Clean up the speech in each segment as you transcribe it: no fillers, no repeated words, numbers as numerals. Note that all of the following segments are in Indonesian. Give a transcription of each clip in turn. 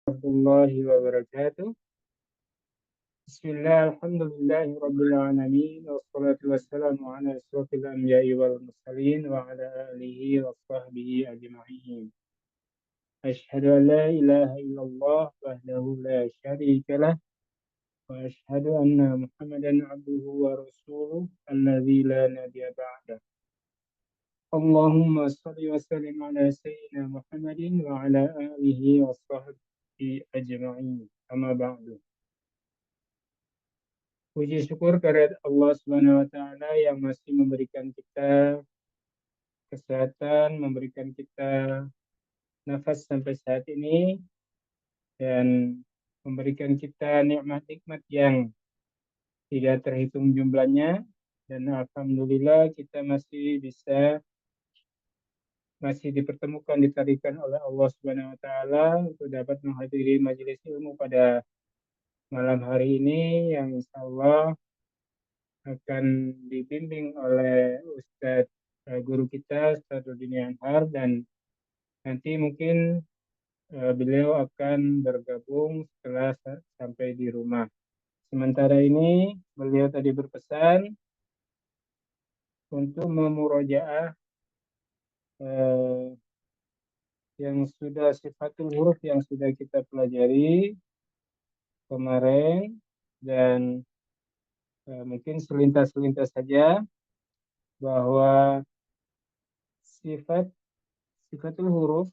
Warahmatullahi wabarakatuh. Bismillah, alhamdulillahi rabbil alamin. Wassalatu wassalamu ala asrofil anbiya'i wal mursalin wa ala alihi wa sahbihi ajma'in. Ashhadu an la ilaha illallah wahdahu la syarika lah wa ashhadu anna Muhammadan abduhu wa rasuluh alladzi la nabiyya ba'dah. Allahumma salli wa sallim ala sayyidina Muhammadin wa ala alihi wa sahbihi ajma'in. Amma ba'du. Puji syukur kepada Allah Subhanahu wa taala yang masih memberikan kita kesehatan, memberikan kita nafas sampai saat ini dan memberikan kita nikmat-nikmat yang tidak terhitung jumlahnya, dan alhamdulillah kita masih dipertemukan, ditarikan oleh Allah Subhanahu wa taala untuk dapat menghadiri majelis ilmu pada malam hari ini yang insyaallah akan dibimbing oleh Ustadz guru kita, Ustadz Rudini Anhar, dan nanti mungkin beliau akan bergabung setelah sampai di rumah. Sementara ini beliau tadi berpesan untuk memurojaah yang sudah sifatul huruf yang sudah kita pelajari kemarin, dan mungkin selintas-selintas saja bahwa sifatul huruf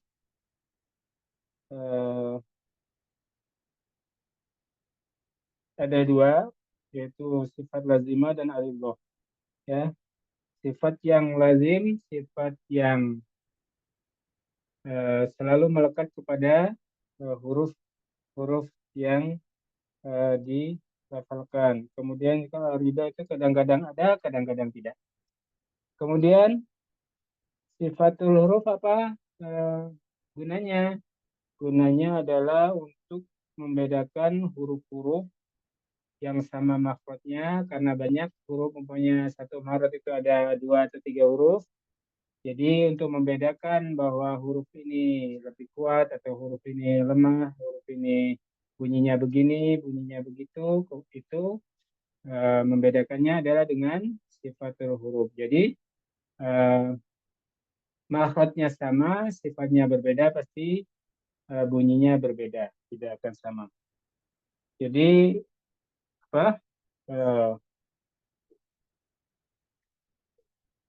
ada dua, yaitu sifat lazimah dan alillah. Ya, sifat yang lazim, sifat yang selalu melekat kepada huruf-huruf yang dilafalkan. Kemudian kalau ridha itu kadang-kadang ada, kadang-kadang tidak. Kemudian sifatul huruf apa gunanya? Gunanya adalah untuk membedakan huruf-huruf yang sama makhrajnya, karena banyak huruf mempunyai satu makhraj itu ada 2 atau 3 huruf. Jadi untuk membedakan bahwa huruf ini lebih kuat atau huruf ini lemah, huruf ini bunyinya begini, bunyinya begitu, itu membedakannya adalah dengan sifatul huruf. Jadi makhrajnya sama, sifatnya berbeda, pasti bunyinya berbeda, tidak akan sama. Jadi apa?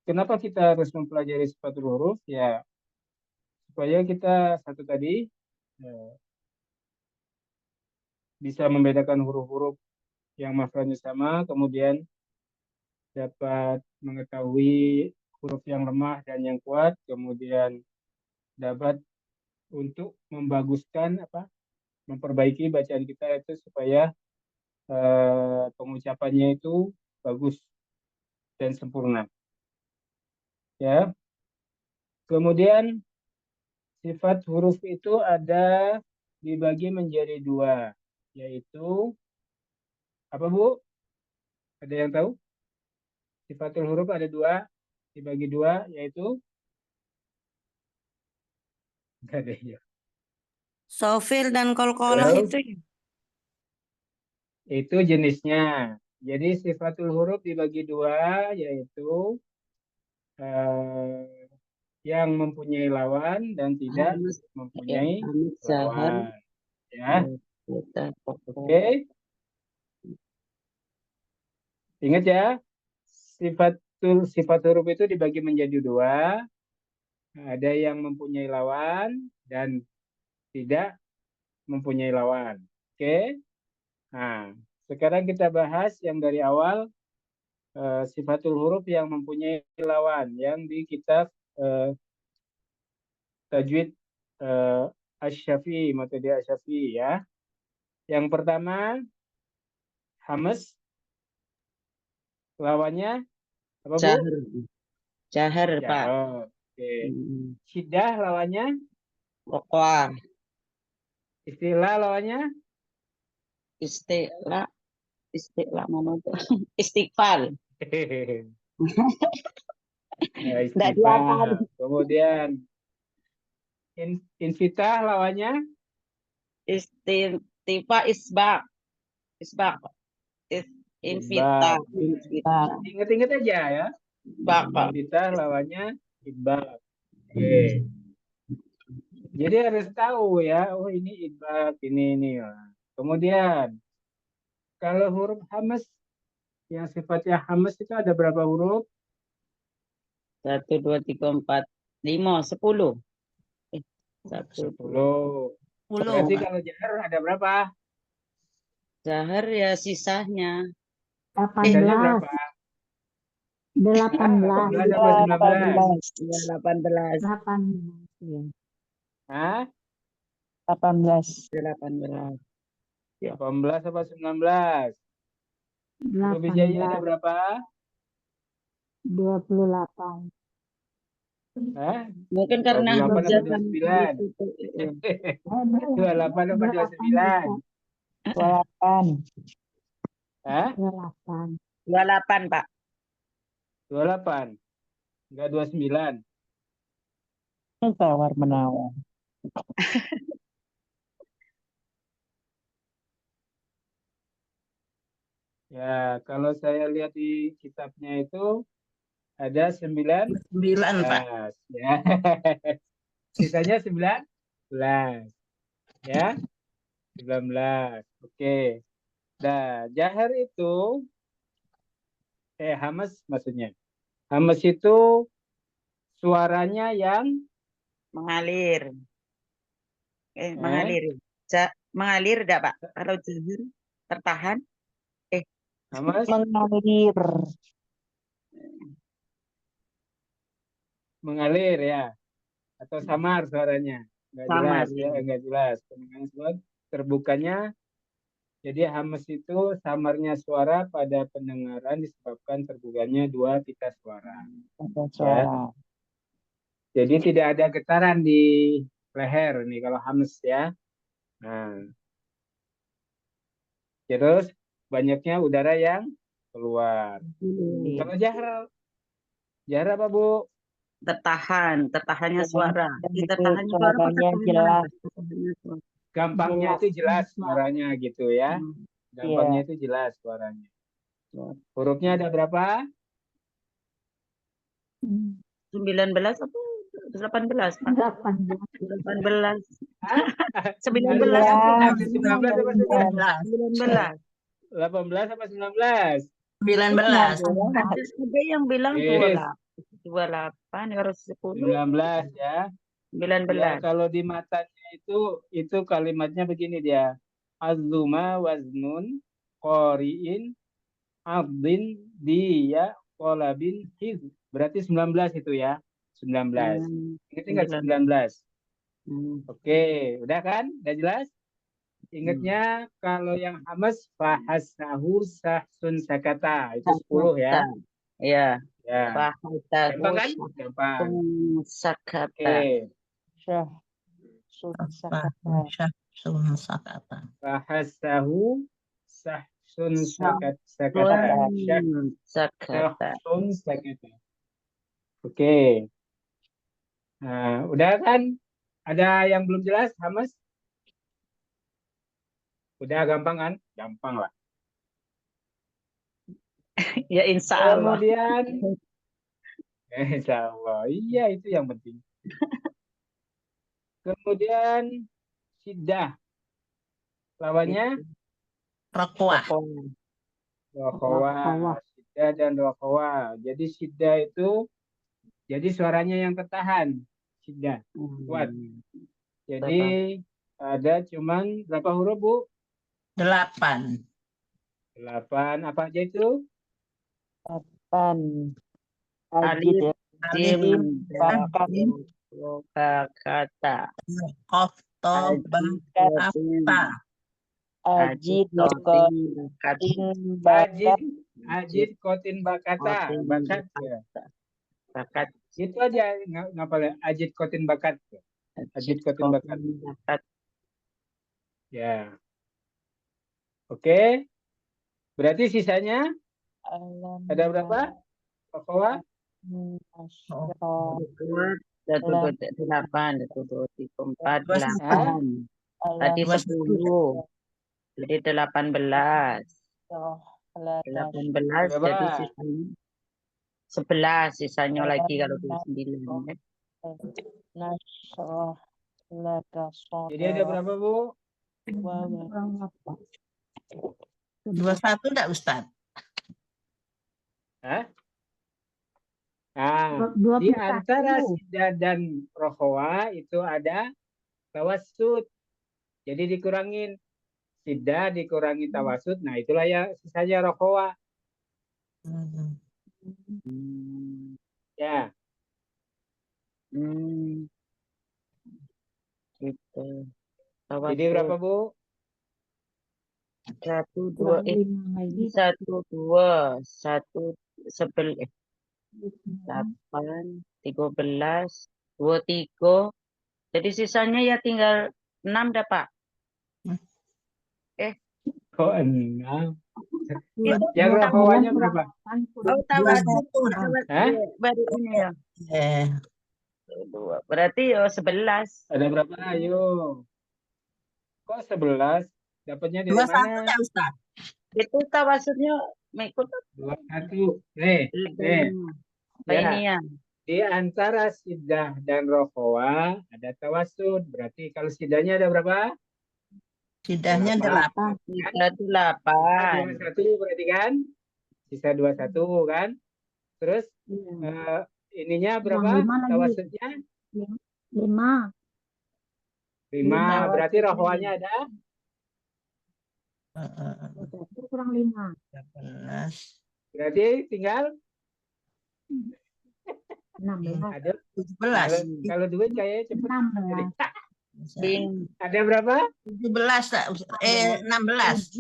Kenapa kita harus mempelajari sifatul huruf? Ya, supaya kita satu tadi bisa membedakan huruf-huruf yang makhrajnya sama, kemudian dapat mengetahui huruf yang lemah dan yang kuat, kemudian dapat untuk memperbaiki bacaan kita itu supaya pengucapannya itu bagus dan sempurna. Ya. Kemudian sifat huruf itu ada dibagi menjadi dua, yaitu apa, Bu? Ada yang tahu? Sifatul huruf ada dua, dibagi dua, yaitu enggak ada ya. Sofil dan kolkolah Halo? itu ya? Itu jenisnya. Jadi sifatul huruf dibagi dua, yaitu yang mempunyai lawan dan tidak Hamas ya, mempunyai Hamas Zahar lawan. Ya, kita oke. Ingat ya, sifat huruf itu dibagi menjadi dua. Ada yang mempunyai lawan dan tidak mempunyai lawan. Oke. Nah, sekarang kita bahas yang dari awal, sifatul huruf yang mempunyai lawan yang di kitab tajwid Asy-Syafi'i, metode Asy-Syafi'i ya. Yang pertama hamas, lawannya apa, Bu? Jahar Pak. Oke. Syiddah lawannya Rokoah. istilah lawannya Istiqlal mana tuh? Istighfar. ya, istighfar. Kemudian infitah lawannya Istifa isbak. Isbak. Invita. Isbak. Ingat-ingat aja ya. Isbak, Pak. Invita lawannya idbak. Oke. Jadi harus tahu ya. Oh ini idbak, ini. Nah, kemudian kalau huruf hamas yang sifatnya hamas itu ada berapa huruf? 1, 2, 3, 4, 5, 10. 1, 2. 10. Berarti kalau jahar ada berapa? Jahar ya sisanya. Sisanya berapa? 18. 18 apa 19? Ya, 18. 18. Ya. Hah? 18. 18. 18 apa 19? Huruf hijaiyah ada 18. berapa? 28. Hah? Mungkin karena 28 apa Hamzah 29? 28 apa 29? 28. Hah? 28. 28, Pak. 28. Enggak 29. Tawar menawar. Ya, kalau saya lihat di kitabnya itu ada 19, 9, Pak. ya. Sisanya 19. Ya, 19. Oke. Nah, jahar itu hamas maksudnya. Hamas itu suaranya yang Mengalir. Mengalir. Mengalir enggak, Pak? Kalau jahar tertahan. hamas mengalir ya, atau samar suaranya, nggak Samar, jelas ya, nggak jelas. Pendengaran suara terbukanya. Jadi hamas itu samarnya suara pada pendengaran disebabkan terbukanya dua pita suara. Ya. Jadi tidak ada getaran di leher nih kalau hamas ya. Nah, terus banyaknya udara yang keluar. Kalau jahar apa Bu? tertahannya suara. Tertahannya suara Suaranya jelas. Gampangnya itu jelas suaranya gitu ya. Gampangnya Iya. itu jelas suaranya. Hurufnya ada berapa? 19 apa? 18, Pak. 18. 18. Hah? 19 Habis 19 apa 19? 19. 18 apa 19? 19. Ada yang bilang Yes. 28 harus 10. 19 ya. 19. Ya, kalau di matanya itu kalimatnya begini dia. Azuma waznun qori'in abdin diya kolabin hiz. Berarti 19 itu ya. 19. Ingat 19. Oke, udah kan? Udah jelas? Ingatnya kalau yang hamas fahasahu sahsun sakata itu 10 ya. Iya. Ya. Fahasahu Gampang kan? Gampang. sakata. Oke. Sakata. Fahasahu sahsun sakata. Sakata. Sahsun sakata. Oke. Nah, udah kan? Ada yang belum jelas, Hamas? Udah gampang kan? Gampang lah. Ya insya Allah. Kemudian, insya Allah. Iya, itu yang penting. Kemudian, syiddah. Lawannya? Rokwah. Rokhawah. Syiddah dan rokhawah. Jadi syiddah itu, jadi suaranya yang tertahan. Syiddah. Kuat. Jadi, ada cuman berapa huruf, Bu? 8. 8. Apa aja itu? 8. Alif, jim, Bakan. kata. Kof, to, ba, apa. Ajid, kotin, bakat. Ajid, kotin, bakata. Bakat ya. Bakat. Itu aja ngapalnya. Ajid, kotin, bakat. Ajid, kotin, bakat. Ya. Oke. Berarti sisanya ada berapa? Rokhawah? 1, 2, 3, 4, 8. 8. 9. Tadi 21. 10. Jadi 18. roh la 18 Berapa? jadi sisanya 11 sisanya lagi kalau 29 ya. nasroh laka Jadi ada berapa, Bu? wa 21 enggak, Ustaz? Hah? Nah, di antara Siddah dan Rokhwa itu ada tawassut. Jadi dikurangin Siddah dikurangi tawassut. Nah, itulah ya sisanya Rokhwa. Ya, Hmm, gitu. jadi berapa, Bu? 1 2 1 2 1 11 8 13 23. Jadi sisanya ya tinggal 6 dah, Pak. Kok 6? Itu Yang Rokhwanya berapa? oh, tawassut Hah? baru ini ya. Eh, 2. Berarti ya 11. Ada berapa? Ayo. Kok 11? Dapatnya dari 21 mana? enggak, Ustaz? Itu tawassutnya mengikut 21. Nih, apa ya. ini ya? Di antara Siddah dan Rokhwa ada tawassut. Berarti kalau Siddahnya ada berapa? Siddahnya 8. 8. 21 berarti kan? Sisa 21 kan? Terus ininya berapa? Tawassutnya? 5 5. Berarti Rokhwanya ada? kurang 5 18. Berarti tinggal 16 ada 17. kalau duit kayaknya cepet. 16 Ada berapa? 17, tak? 16.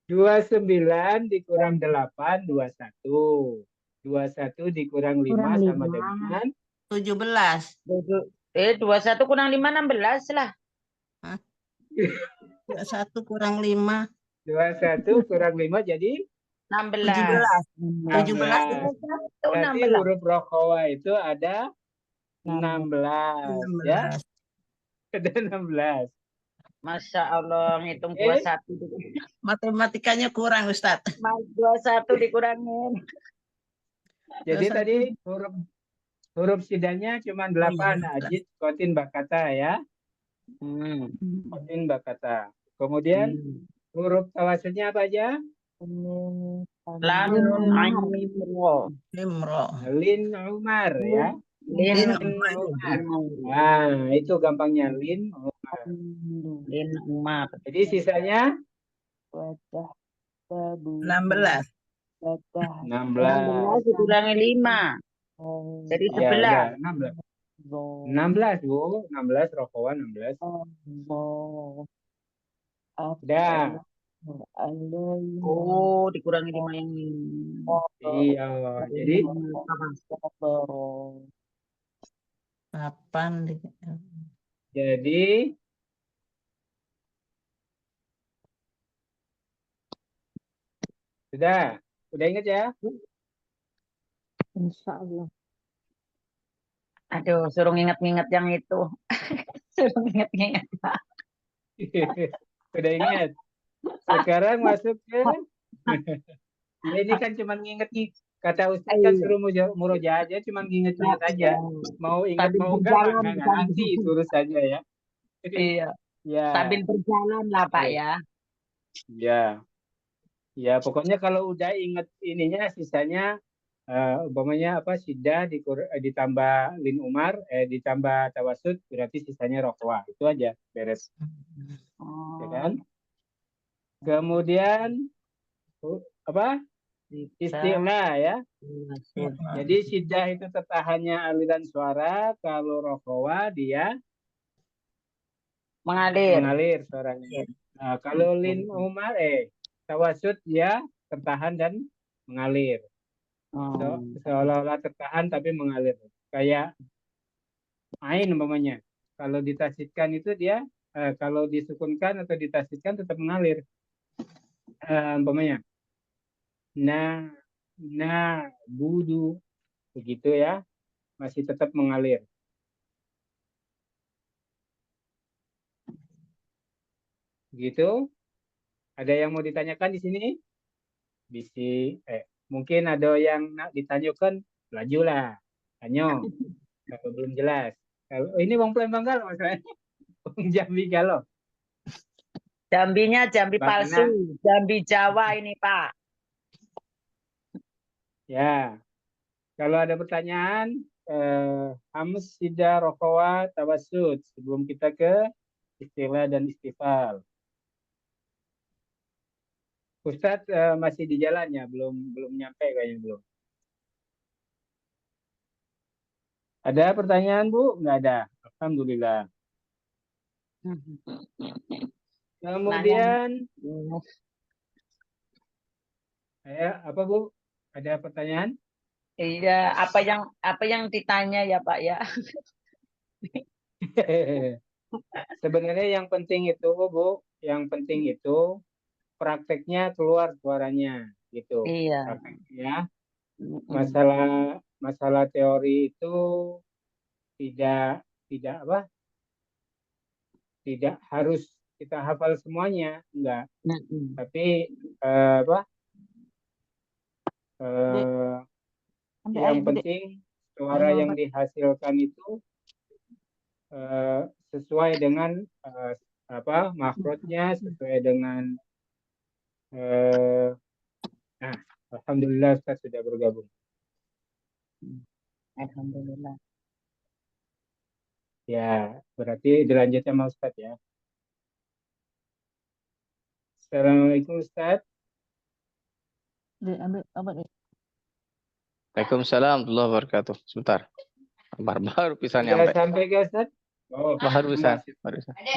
29 dikurang 8, 21. 21 dikurang 5 sama dengan 17. 21 kurang 5 16 lah. 21 kurang 5. 21 kurang 5 jadi 16. 17. 16. Berarti huruf Rokhwa itu ada 16. Ya, 16. ada 16. Masya Allah, ngitung Eh? 21. Matematikanya kurang, Ustaz. 21 dikurangin. Jadi 21. tadi huruf sidanya cuma 8. Ajit, kotin, bakata ya. Kotin, bakata. Kemudian huruf tawassutnya apa aja? Lam, ain, mim, ro. Limro. Lin Umar ya. Lin, Umar. Nah, itu gampangnya Lin Umar. Lin, umar. Jadi sisanya 16. 16. Dikurangi 5. Jadi Ya, 11. udah 16. 16, Bu. 16 Rokhwa 16. Udah. Oh, dikurangi 5 yang ini. Iya. Jadi 8. jadi Udah ingat ya? Insya Allah. Aduh, suruh nginget-nginget yang itu. Suruh nginget-nginget. Udah ingat. Sekarang masuk ke ya, ini kan cuma nginget nih. Kata Ustaz kan suruh murojaah aja, cuma nginget-nginget aja. Mau ingat Sambil mau enggak berjalan, mah nanti itu urusannya ya. Iya. Ya. Sambil berjalan lah, Pak ya. Ya. Ya, pokoknya kalau udah inget ininya sisanya umpamanya apa Siddah ditambah Lin Umar ditambah tawassut berarti sisanya Rokhwa. Itu aja beres. Ya kan? Kemudian apa? Isti'la ya. Jadi Siddah itu tertahannya aliran suara, kalau Rokhwa dia mengalir suaranya. Nah, kalau Lin Umar tawassut dia tertahan dan mengalir. Seolah-olah tertahan tapi mengalir. Kayak ain umpamanya. Kalau ditasydidkan itu dia kalau disukunkan atau ditasydidkan tetap mengalir. Umpamanya budu begitu ya, masih tetap mengalir. Gitu. Ada yang mau ditanyakan di sini? Mungkin ada yang nak ditanyakan, lajulah. Tanyo, kalau belum jelas. Kalau ini Wong Palembang kalau masalahnya, Wong Jambi kalau. Jambinya Jambi Bagaimana? palsu, Jambi Jawa ini Pak. Ya, kalau ada pertanyaan, Hams, Sida, Rokawa, Tawasud. Sebelum kita ke istilah dan istifal. Ustadz masih di jalan ya, belum nyampe kayaknya belum. Ada pertanyaan Bu? Nggak ada. Alhamdulillah. Kemudian, apa Bu? Ada pertanyaan? Iya, apa yang ditanya ya Pak ya? Sebenarnya yang penting itu Bu, yang penting itu prakteknya keluar suaranya gitu. Iya. Prakteknya. Masalah teori itu tidak apa? Tidak harus kita hafal semuanya, enggak. Tapi apa? Yang penting suara yang dihasilkan itu sesuai dengan apa makhrajnya, sesuai dengan nah, alhamdulillah Ustaz sudah bergabung. Alhamdulillah. Ya, berarti dilanjut sama Ustaz ya. Assalamualaikum Ustaz. Waalaikumsalam warahmatullahi wabarakatuh. Sebentar. Baru bisa Sudah nyampe. sampai ke Ustaz? Oh, Baru bisa.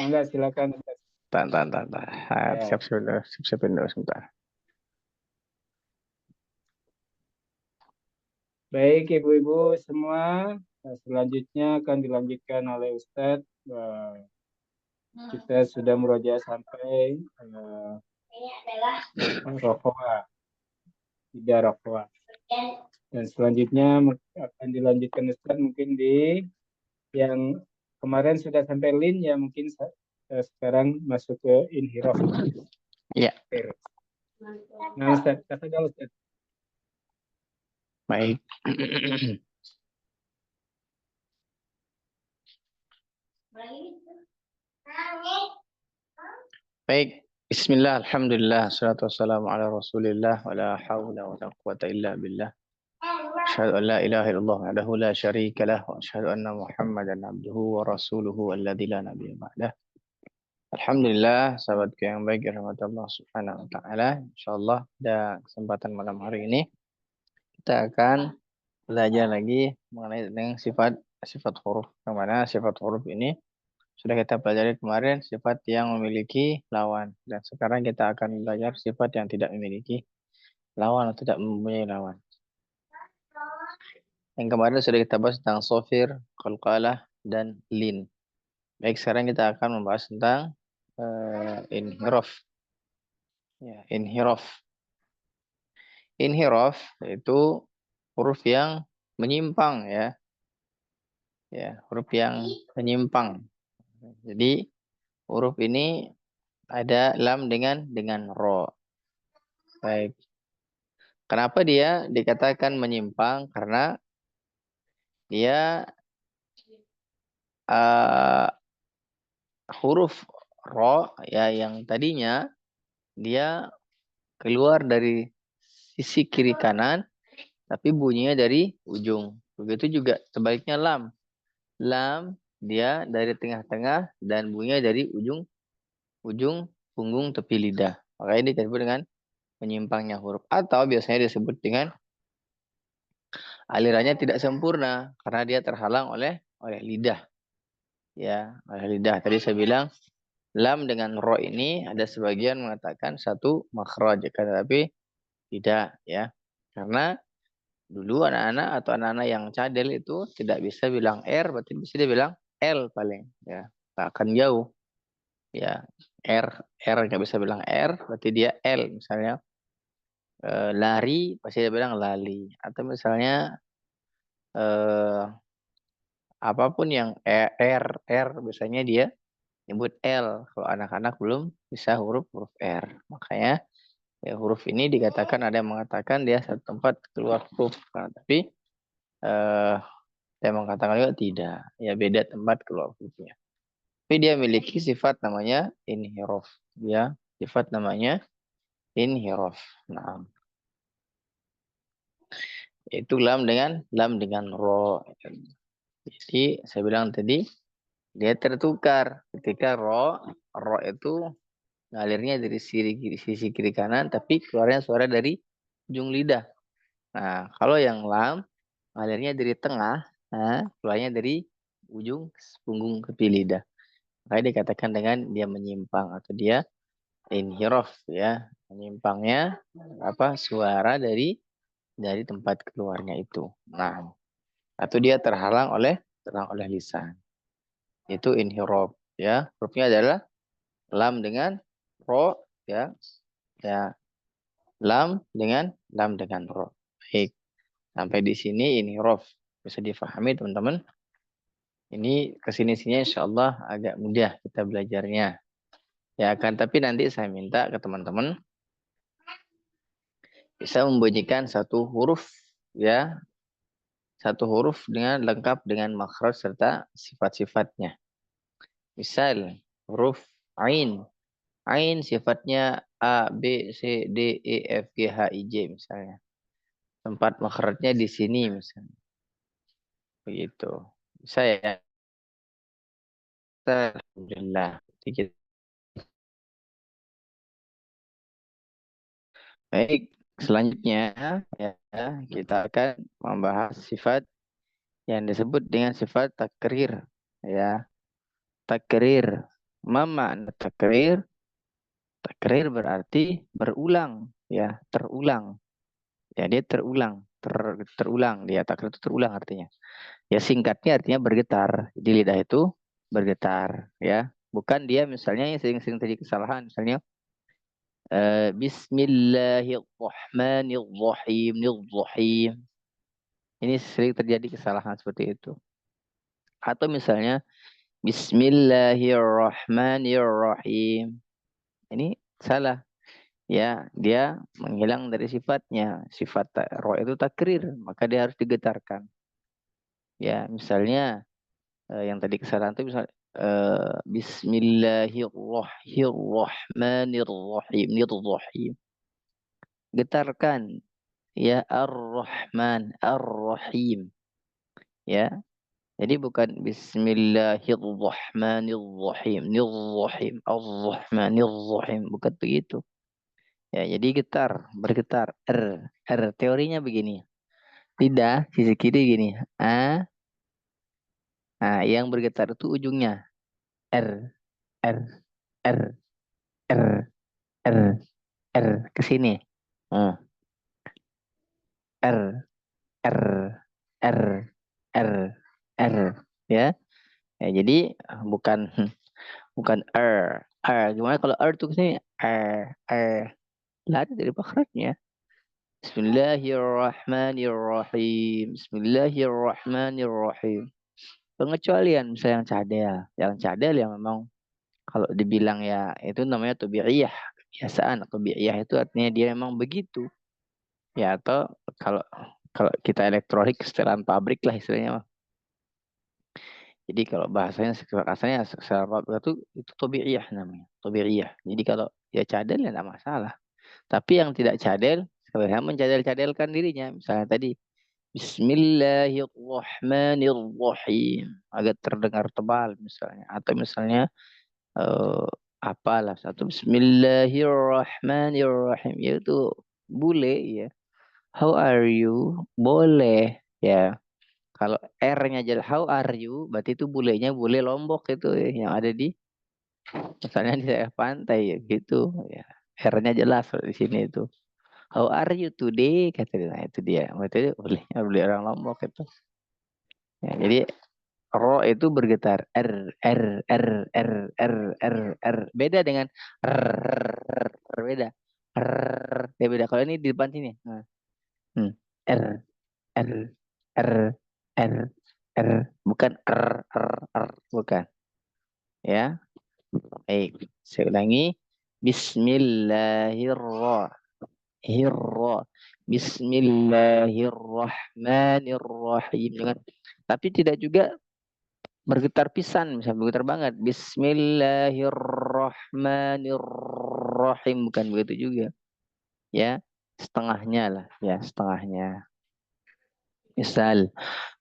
enggak, silakan Ustaz. Tahan. Ya. Siap-siapin dulu sebentar. Baik Ibu-Ibu semua, selanjutnya akan dilanjutkan oleh Ustadz. Kita sudah murojaah sampai Rokowa, tidak Rokowa. Dan selanjutnya akan dilanjutkan Ustadz mungkin di yang kemarin sudah sampai lin ya mungkin sekarang masuk ke inhiraf. Iya. Nah Ustadz, katakan Ustadz. Baik. Baik. Bismillah, alhamdulillah, salatu wassalamu ala rasulillah, wa la hawla wa la quwata illa billah. Asyhadu an la ilaha illallah wahdahu la syarika lah, wa asyhadu anna Muhammadan abduhu wa rasuluhu alladzi la nabiyya ba'dah. Alhamdulillah, sahabatku yang baik, rahmat Allah subhanahu wa ta'ala. InsyaAllah, pada kesempatan malam hari ini, kita akan belajar lagi mengenai dengan sifat huruf. Yang mana sifat huruf ini sudah kita pelajari kemarin, sifat yang memiliki lawan. Dan sekarang kita akan belajar sifat yang tidak memiliki lawan atau tidak mempunyai lawan. Yang kemarin sudah kita bahas tentang sofir, qalqalah, dan lin. Baik, sekarang kita akan membahas tentang inhiraf. Ya, inhiraf. Inhiraf itu huruf yang menyimpang ya. Ya, huruf yang menyimpang. Jadi huruf ini ada lam dengan ro. Baik. Kenapa dia dikatakan menyimpang? Karena dia huruf ro ya yang tadinya dia keluar dari sisi kiri kanan tapi bunyinya dari ujung. Begitu juga sebaliknya lam. Lam dia dari tengah-tengah dan bunyinya dari ujung punggung tepi lidah. Makanya disebut dengan menyimpangnya huruf, atau biasanya disebut dengan alirannya tidak sempurna karena dia terhalang oleh lidah. Ya, oleh lidah. Tadi saya bilang lam dengan ro ini ada sebagian mengatakan satu makhraj, tetapi tidak ya. Karena dulu anak-anak atau anak-anak yang cadel itu tidak bisa bilang R, berarti bisa dia bilang L paling ya. Tak akan jauh. Ya, R nggak bisa bilang R, berarti dia L misalnya. Lari pasti dia bilang lali, atau misalnya apapun yang R biasanya dia nyebut L. Kalau anak-anak belum bisa huruf R. Makanya ya, huruf ini dikatakan, ada yang mengatakan dia satu tempat keluar huruf. Nah, tapi saya mengatakan juga tidak. Ya beda tempat keluar hurufnya. Tapi dia memiliki sifat namanya inhiraf. Ya, sifat namanya inhiraf. Nah, itu lam dengan ro. Jadi saya bilang tadi dia tertukar ketika ro itu ngalirnya dari sisi kiri kanan, tapi keluarnya suara dari ujung lidah. Nah, kalau yang lam ngalirnya dari tengah, keluarnya dari ujung punggung tepi lidah. Makanya dikatakan dengan dia menyimpang atau dia inhiraf, ya, menyimpangnya suara dari tempat keluarnya itu. Nah, atau dia terhalang oleh lisan. Itu inhiraf, ya. Hurufnya adalah lam dengan ro, ya. Ya, lam dengan ro. Baik. Sampai di sini inhiraf bisa difahami, teman-teman. Ini kesini-sininya insya Allah agak mudah kita belajarnya. Ya kan, tapi nanti saya minta ke teman-teman bisa membunyikan satu huruf, ya, satu huruf dengan lengkap dengan makhraj serta sifat-sifatnya. Misal huruf ain. Ain sifatnya A, B, C, D, E, F, G, H, I, J misalnya. Tempat makhrajnya di sini misalnya. Begitu. Bisa ya? Alhamdulillah. Baik, selanjutnya ya, kita akan membahas sifat yang disebut dengan sifat takrir, ya. Takrir. Ma makna takrir? Takrir berarti berulang, ya, terulang. Ya, dia terulang, terulang. Dia takrir itu terulang artinya. Ya, singkatnya artinya bergetar. Jadi lidah itu bergetar, ya. Bukan dia misalnya yang sering-sering terjadi kesalahan, misalnya Bismillahirrahmanirrahim. Ini sering terjadi kesalahan seperti itu. Atau misalnya Bismillahirrahmanirrahim. Ini salah. Ya, dia menghilang dari sifatnya. Sifat ro itu takrir, maka dia harus digetarkan. Ya, misalnya yang tadi kesalahan itu misalnya Bismillahirrahmanirrahim. Getarkan, ya, Ar-Rahman Ar-Rahim, ya. Jadi bukan Bismillahirrahmanirrahim, nirrahim, Ar-Rahmanirrahim, bukan begitu. Ya, jadi bergetar, teorinya begini. Lidah sisi kiri gini, yang bergetar itu ujungnya R, R, R, R, R, R ke sini. R, R, R, R, R, ya. Ya, jadi bukan Gimana kalau R tuh kesini lari dari makhrajnya. Bismillahirrahmanirrahim. Bismillahirrahmanirrahim. Pengecualian misalnya yang cadel yang memang kalau dibilang ya itu namanya tabi'iyah, kebiasaan. Tabi'iyah itu artinya dia memang begitu. Ya, atau kalau kita elektronik setelan pabrik lah istilahnya. Jadi kalau bahasanya kasarnya secara itu tabi'iyah namanya, tabi'iyah. Jadi kalau ya cadel ya tidak masalah. Tapi yang tidak cadel sebenarnya mencadel-cadelkan dirinya. Misalnya tadi Bismillahirrahmanirrahim, agak terdengar tebal misalnya. Atau misalnya apalah satu Bismillahirrahmanirrahim, yaitu bule, ya. How are you? Boleh, ya. Kalau R-nya jadi how are you, berarti itu bulenya bule Lombok itu, ya, yang ada di misalnya di daerah pantai, ya gitu, ya. R-nya jelas di sini itu. How are you today? Kata dia. Nah, itu dia. Berarti boleh orang Lombok itu. Ya, jadi ro itu bergetar. R. Beda dengan beda. Dia beda. Kalau ini di depan sini. Nah. R, R, R, R, R. Bukan R. Bukan. Ya. Baik, saya ulangi. Bismillahirrahmanirrahim. Jangan, tapi tidak juga bergetar pisan, misalnya bergetar banget. Bismillahirrahmanirrahim, bukan begitu juga. Ya, setengahnya lah, ya setengahnya. Misal,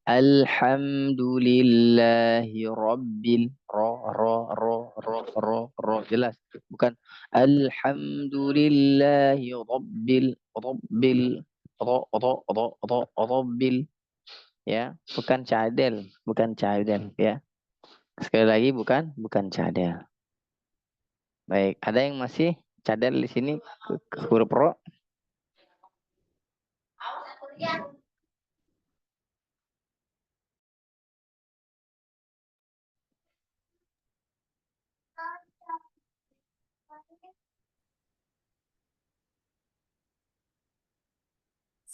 Alhamdulillahi Rabbil ro jelas, bukan Alhamdulillahi Rabbil ya, bukan cadel ya. Sekali lagi bukan cadel. Baik, ada yang masih cadel di sini ke huruf ro?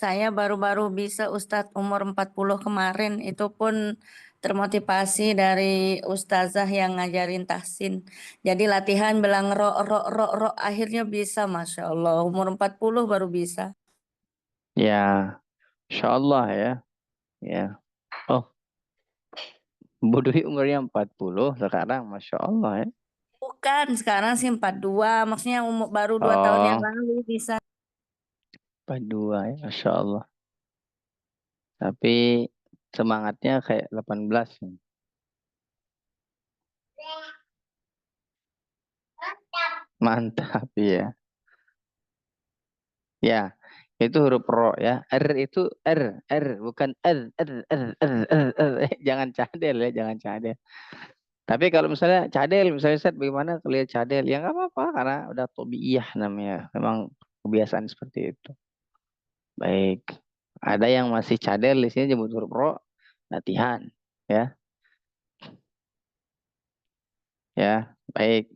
Saya baru-baru bisa Ustadz umur 40 kemarin. Itu pun termotivasi dari ustazah yang ngajarin tahsin. Jadi latihan bilang ro, akhirnya bisa, Masya Allah. Umur 40 baru bisa. Ya, Insya Allah ya. Ya. Oh, Bu Dwi umurnya 40 sekarang, Masya Allah ya. Bukan, sekarang sih 42. Maksudnya umur baru 2 tahun yang Oh, lalu bisa. 42 ya, Masya Allah. Tapi semangatnya kayak 18. Mantap ya. Ya, itu huruf ro ya. R itu R, bukan R. Jangan cadel ya, jangan cadel. Tapi kalau misalnya cadel, misalnya Ustaz, bagaimana kalau lihat cadel? Ya nggak apa-apa, karena udah tobiiyah namanya. Memang kebiasaan seperti itu. Baik. Ada yang masih cadel di sini jemput huruf ro, latihan. Ya, ya, baik.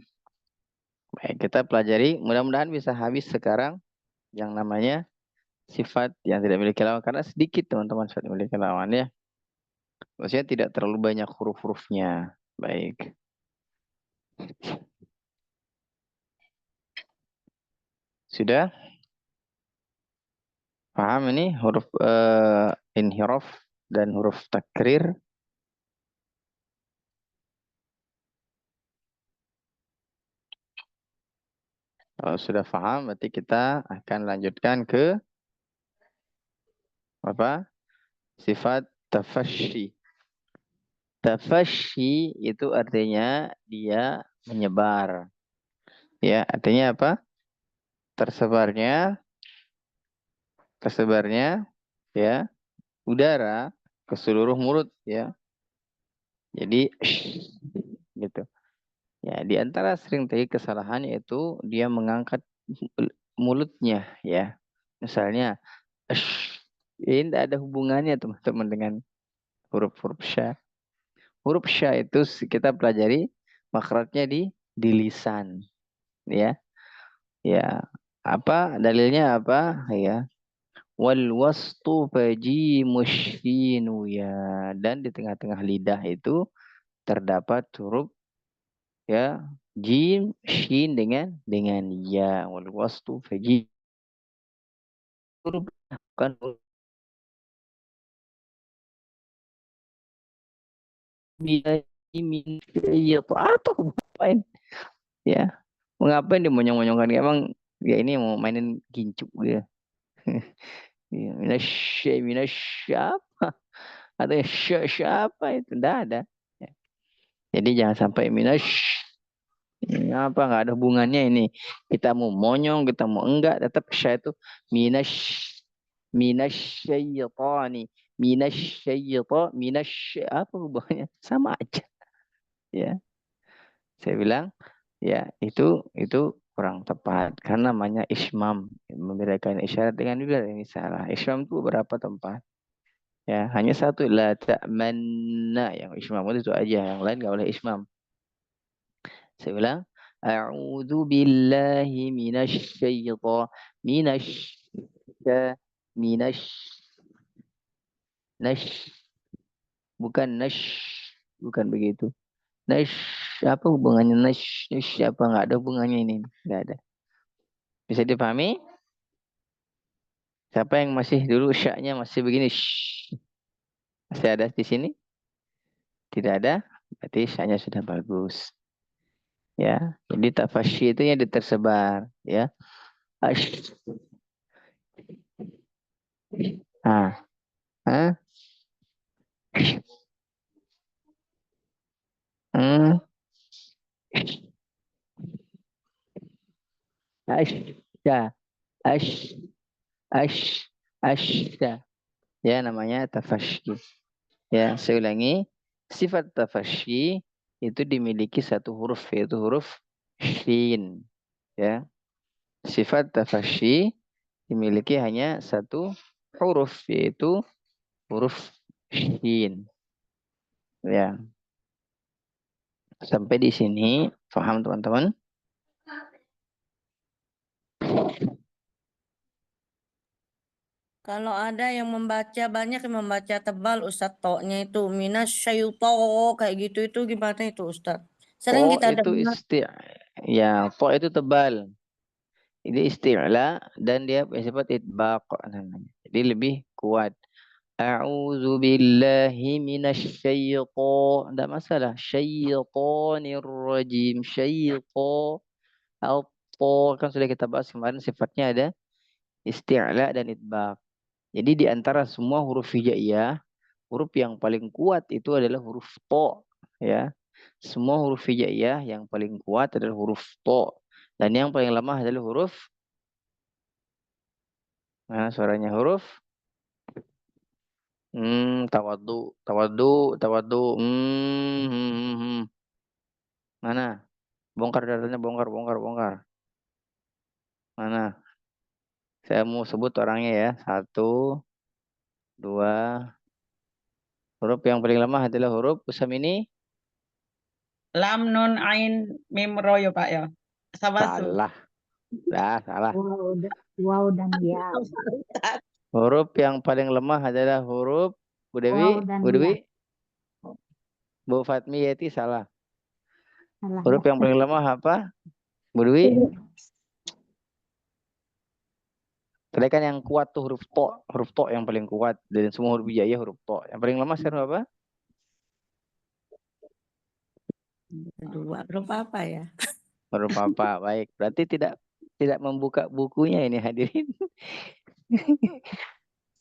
Baik, kita pelajari. Mudah-mudahan bisa habis sekarang yang namanya sifat yang tidak memiliki lawan, karena sedikit teman-teman sifat yang memiliki lawan ya. Maksudnya tidak terlalu banyak huruf-hurufnya. Baik. Sudah? Paham ini huruf inhiraf dan huruf takrir? Kalau sudah paham, berarti kita akan lanjutkan ke apa? Sifat tafashi. Tafashi itu artinya dia menyebar. Ya, artinya apa? Tersebarnya ya udara ke seluruh mulut ya. Jadi gitu. Ya, di antara sering terjadi kesalahan yaitu dia mengangkat mulutnya ya. Misalnya ini tidak ada hubungannya teman-teman dengan huruf-huruf sya. Huruf sya itu kita pelajari makhrajnya di lisan ya. Ya. Apa dalilnya apa? Ya. Wal wastu fajimush shinu ya. Dan di tengah-tengah lidah itu terdapat huruf ya jim shin dengan ya. Wal wastu fajim, huruf bukan huruf min apa ngapain ya, mengapain dia monyong-monyongkan, emang ya ini mau mainin gincu gitu. Ya, minasyapa atau siapa itu enggak ada ya. Jadi jangan sampai apa, nggak ada hubungannya ini, kita mau monyong kita mau enggak tetap sya itu minasyaitani apa hubungannya, sama aja ya. Saya bilang ya itu kurang tepat karena namanya ismam, membedakan isyarat dengan bibir, ini salah. Ismam itu beberapa tempat ya, hanya satu la ta'manna yang ismam itu aja, yang lain nggak boleh ismam. Saya bilang a'udzu billahi minasy minasy nash bukan nash, bukan begitu. Nash, apa hubungannya nash? Nash apa? Nggak ada hubungannya ini. Nggak ada. Bisa dipahami? Siapa yang masih dulu syaknya masih begini? Shh. Masih ada di sini? Tidak ada? Berarti syaknya sudah bagus. Ya, jadi tafasyi itu yang tersebar. Ya. Ash. Ah. Ah. Hmm. Asya. Ash. Ash. Asya. Ya, namanya tafasyi. Ya, saya ulangi. Sifat tafasyi itu dimiliki satu huruf, yaitu huruf shin. Ya, sifat tafasyi dimiliki hanya satu huruf, yaitu huruf shin. Ya, sampai di sini paham teman-teman? Kalau ada yang membaca banyak yang membaca tebal Ustadz toknya itu minasyaiton kayak gitu itu gimana itu Ustadz? Sering Po kita itu dengar. ya, po itu tebal. Ini isti'la dan dia bersifat itbaq namanya. Jadi lebih kuat. A'udzu billahi minasyaiton. Enggak masalah. Syaitonir rajim. Syaiton. Al-po kan sudah kita bahas kemarin sifatnya ada isti'la dan itbaq. Jadi di antara semua huruf hijaiyah, huruf yang paling kuat itu adalah huruf to, ya. Semua huruf hijaiyah yang paling kuat adalah huruf to dan yang paling lemah adalah huruf suaranya huruf tawadu, tawadu, tawadu. Mana? Bongkar datanya, bongkar, bongkar, bongkar. Mana? Saya mau sebut orangnya ya. 1, 2. Huruf yang paling lemah adalah huruf usam ini. Lam, nun, ain, mim, ro ya Pak ya. Sawasu. Salah. Salah. Wow dan ya. Huruf yang paling lemah adalah huruf Bu Dewi. Wow dan Bu ya. Dewi. Bu Fatmi Yeti salah. Salah Huruf ya. yang paling lemah apa? Bu Dewi. Tadi kan yang kuat tuh huruf to yang paling kuat dari semua huruf hijaiyah huruf to. Yang paling lemah sekarang apa? Kedua huruf apa ya? Huruf apa? Baik. Berarti tidak membuka bukunya ini hadirin.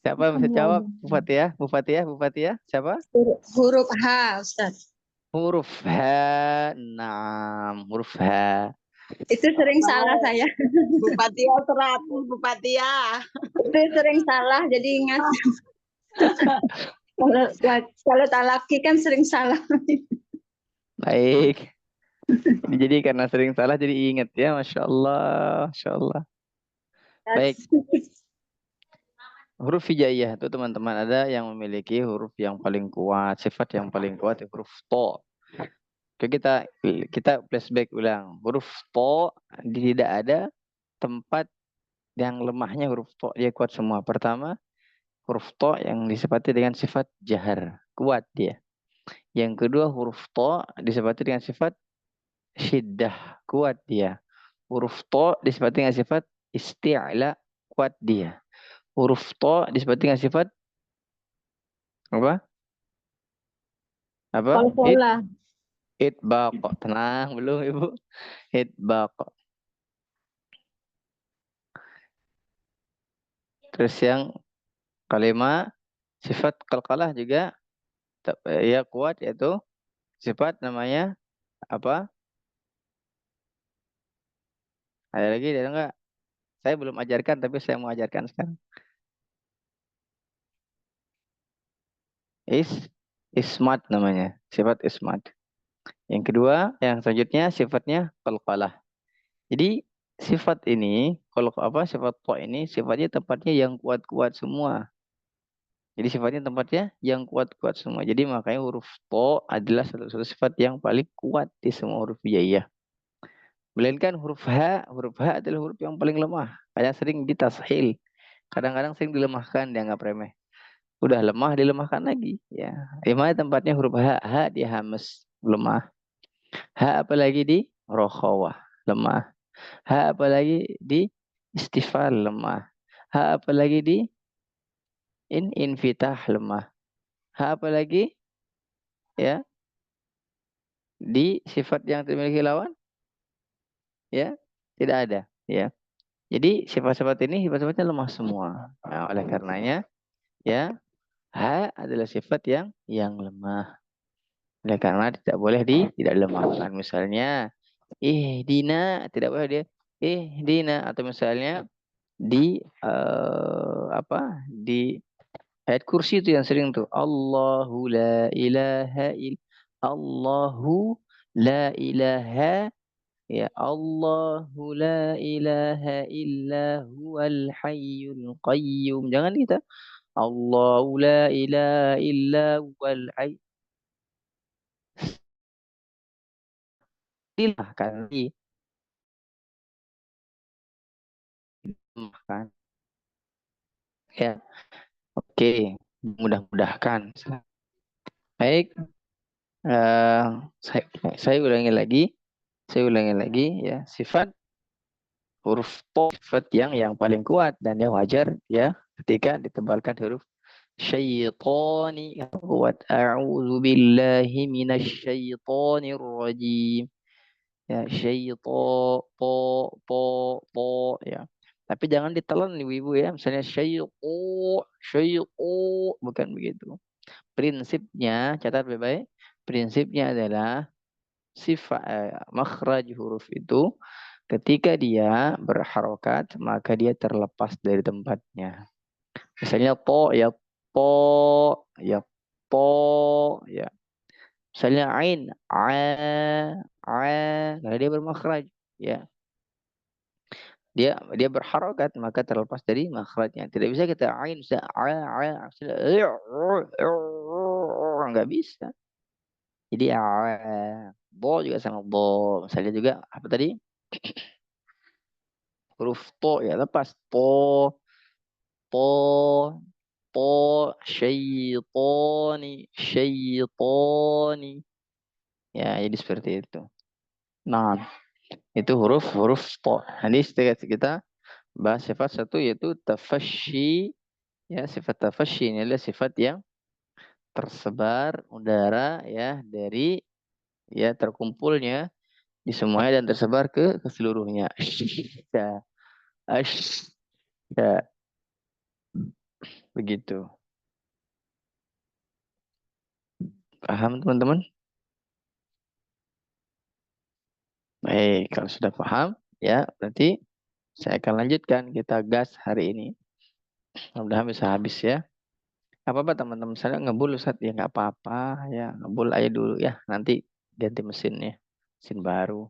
Siapa yang bisa jawab? Bu Fatihah, Bu Fatihah, Bu Fatihah. Siapa? Huruf H, Ustaz. Huruf H. 6. Huruf H. Itu sering salah saya. Bupati 100, Bupati ya. Itu sering salah, jadi ingat. Kalau talaki kan sering salah. Baik. Jadi karena sering salah jadi ingat ya. Masya Allah. Masya Allah. Baik. Huruf hijaiyah itu teman-teman ada yang memiliki huruf yang paling kuat. Sifat yang paling kuat huruf to. Oke, kita flashback ulang. Huruf to tidak ada tempat yang lemahnya huruf to. Dia kuat semua. Pertama, huruf to yang disifati dengan sifat jahar. Kuat dia. Yang kedua, huruf to disifati dengan sifat syiddah. Kuat dia. Huruf to disifati dengan sifat isti'la. Kuat dia. Huruf to disifati dengan sifat apa? Apa? Itbaq. Tenang belum Ibu? Itbaq. Terus yang kelima, sifat qalqalah juga ya kuat, yaitu sifat namanya apa? Ada lagi ada enggak? Saya belum ajarkan tapi saya mau ajarkan sekarang. Ismat namanya, sifat ismat. Yang kedua, yang selanjutnya sifatnya qalqalah. Jadi sifat ini, kalau apa sifat to ini sifatnya tempatnya yang kuat-kuat semua. Jadi sifatnya tempatnya yang kuat-kuat semua. Jadi makanya huruf to adalah satu sifat yang paling kuat di semua huruf hijaiyah. Melainkan huruf H adalah huruf yang paling lemah. Kadang sering ditashil. Kadang-kadang sering dilemahkan, dianggap remeh. Udah lemah, dilemahkan lagi. Ya, di mana tempatnya huruf H dia hamas, lemah. Ha apalagi di rokhawah, lemah. Ha apalagi di istifal, lemah. Ha apalagi di infitah, lemah. Ha apalagi ya di sifat yang memiliki lawan, ya tidak ada, ya. Jadi sifat-sifat ini sifat-sifatnya lemah semua. Nah, oleh karenanya ya ha adalah sifat yang lemah. Oleh karena tidak boleh tidak lemahkan. Misalnya dina tidak boleh dia dina, atau misalnya di di ayat kursi itu yang sering tuh Allahu la ilaha Allahu la ilaha, ya Allahu la ilaha illa huwal hayyul qayyum. Jangan kita Allahu la ilaha illa huwal hayy. Dilahkan makan. Ya, oke. Mudah-mudahkan. Baik, saya ulangi lagi. Saya ulangi lagi ya. Sifat huruf to, sifat yang paling kuat dan yang wajar ya ketika ditebalkan huruf syaitani kuat. A'udzu billahi minasy syaithanir rajim. Ya, po ya. Tapi jangan ditelan ibu-ibu ya. Misalnya syaiqo, bukan begitu. Prinsipnya, catat baik-baik. Prinsipnya adalah sifat makhraj huruf itu ketika dia berharokat maka dia terlepas dari tempatnya. Misalnya po, ya po, ya. Misalnya ain, karena dia bermakhraj, ya. Dia berharokat maka terlepas dari makhrajnya. Tidak bisa kita ain, bisa nggak bisa. Jadi bo juga sama bo. Misalnya juga apa tadi? Huruf to ya lepas po, syaitoni. Ya, jadi seperti itu. Nah, itu huruf to. Jadi kita bahas sifat satu yaitu tafasyi. Ya, sifat tafasyi ini adalah sifat yang tersebar udara ya dari ya terkumpulnya di semuanya dan tersebar ke seluruhnya. Ya, ya, begitu. Paham teman-teman? Baik, kalau sudah paham ya berarti saya akan lanjutkan kita gas hari ini. Mudah-mudahan bisa habis ya. Apa-apa teman-teman, saya ngebul Ustaz ya nggak apa-apa ya, ngebul aja dulu ya, nanti ganti mesinnya, mesin baru.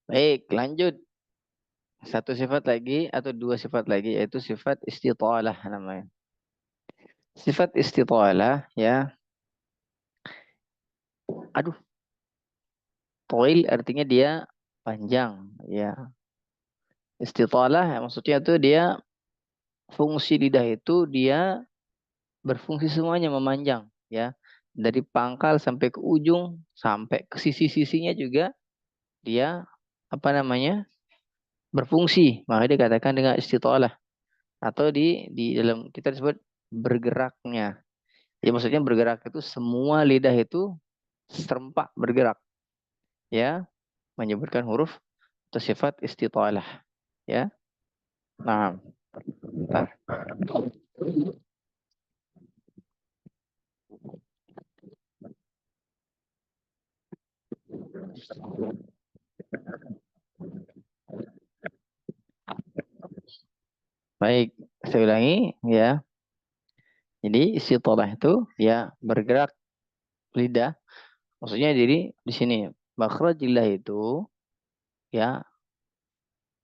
Baik, lanjut. Satu sifat lagi atau dua sifat lagi yaitu sifat istitalah namanya. Sifat istitalah ya. Aduh, toil artinya dia panjang ya. Istitalah ya, maksudnya tuh dia fungsi lidah itu dia berfungsi semuanya memanjang ya. Dari pangkal sampai ke ujung sampai ke sisi-sisinya juga dia apa namanya? Berfungsi. Maka dikatakan dengan istitalah atau di dalam kita disebut bergeraknya. Jadi maksudnya bergerak itu semua lidah itu serempak bergerak ya, menyebutkan huruf atau sifat istitalah ya. Nah, bentar. Baik, saya ulangi ya. Jadi istitalah itu ya bergerak lidah. Maksudnya jadi di sini makhraj lidah itu ya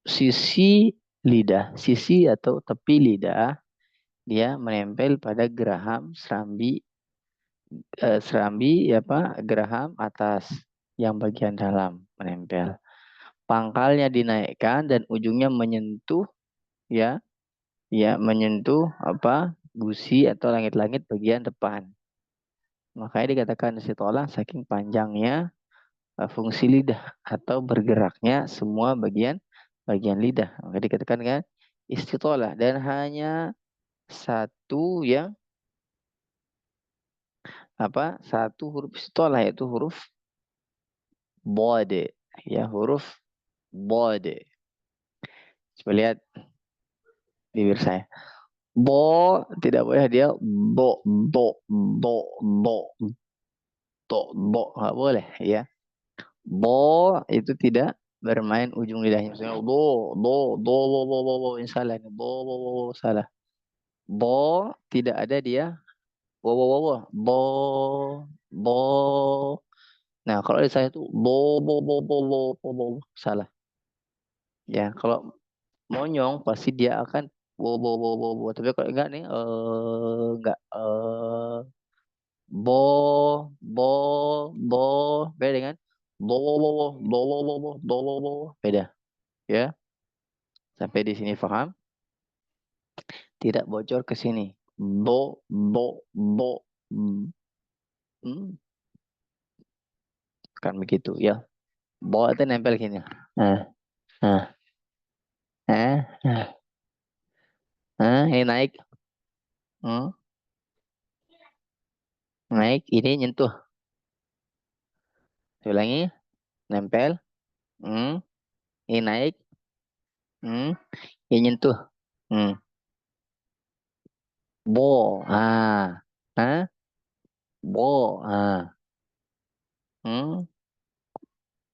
sisi lidah, sisi atau tepi lidah dia menempel pada geraham serambi ya Pak, geraham atas yang bagian dalam menempel. Pangkalnya dinaikkan dan ujungnya menyentuh ya, ya menyentuh apa gusi atau langit-langit bagian depan. Makanya dikatakan istitolah saking panjangnya fungsi lidah atau bergeraknya semua bagian lidah. Maka dikatakan kan istitolah, dan hanya satu yang satu huruf istitolah, yaitu huruf bode, ya, huruf bode. Coba lihat bibir saya. Bo tidak boleh dia bo nggak boleh ya. Bo itu tidak bermain ujung lidahnya. Misalnya ini salah nih. Salah. Bo tidak ada dia. Bo. Nah, kalau di saya itu salah. Ya, kalau monyong pasti dia akan bo. Tapi kalau enggak nih, enggak, bo, beda dengan beda, ya. Sampai di sini paham? Tidak bocor ke sini. Kan begitu, ya. Bo itu nempel gini. Ini naik. Naik, ini nyentuh. Ulangi, nempel. Ini naik. Ini nyentuh. Bo. Bo.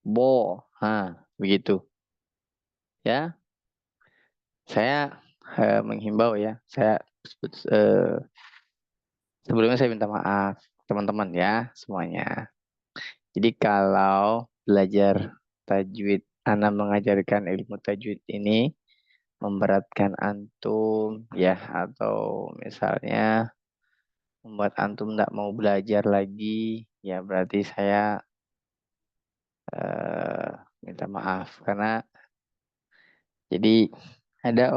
Bo. Begitu. Ya. Saya menghimbau ya. Saya sebelumnya saya minta maaf teman-teman ya semuanya. Jadi kalau belajar tajwid, Ana mengajarkan ilmu tajwid ini memberatkan antum ya, atau misalnya membuat antum tidak mau belajar lagi, ya berarti saya minta maaf. Karena jadi ada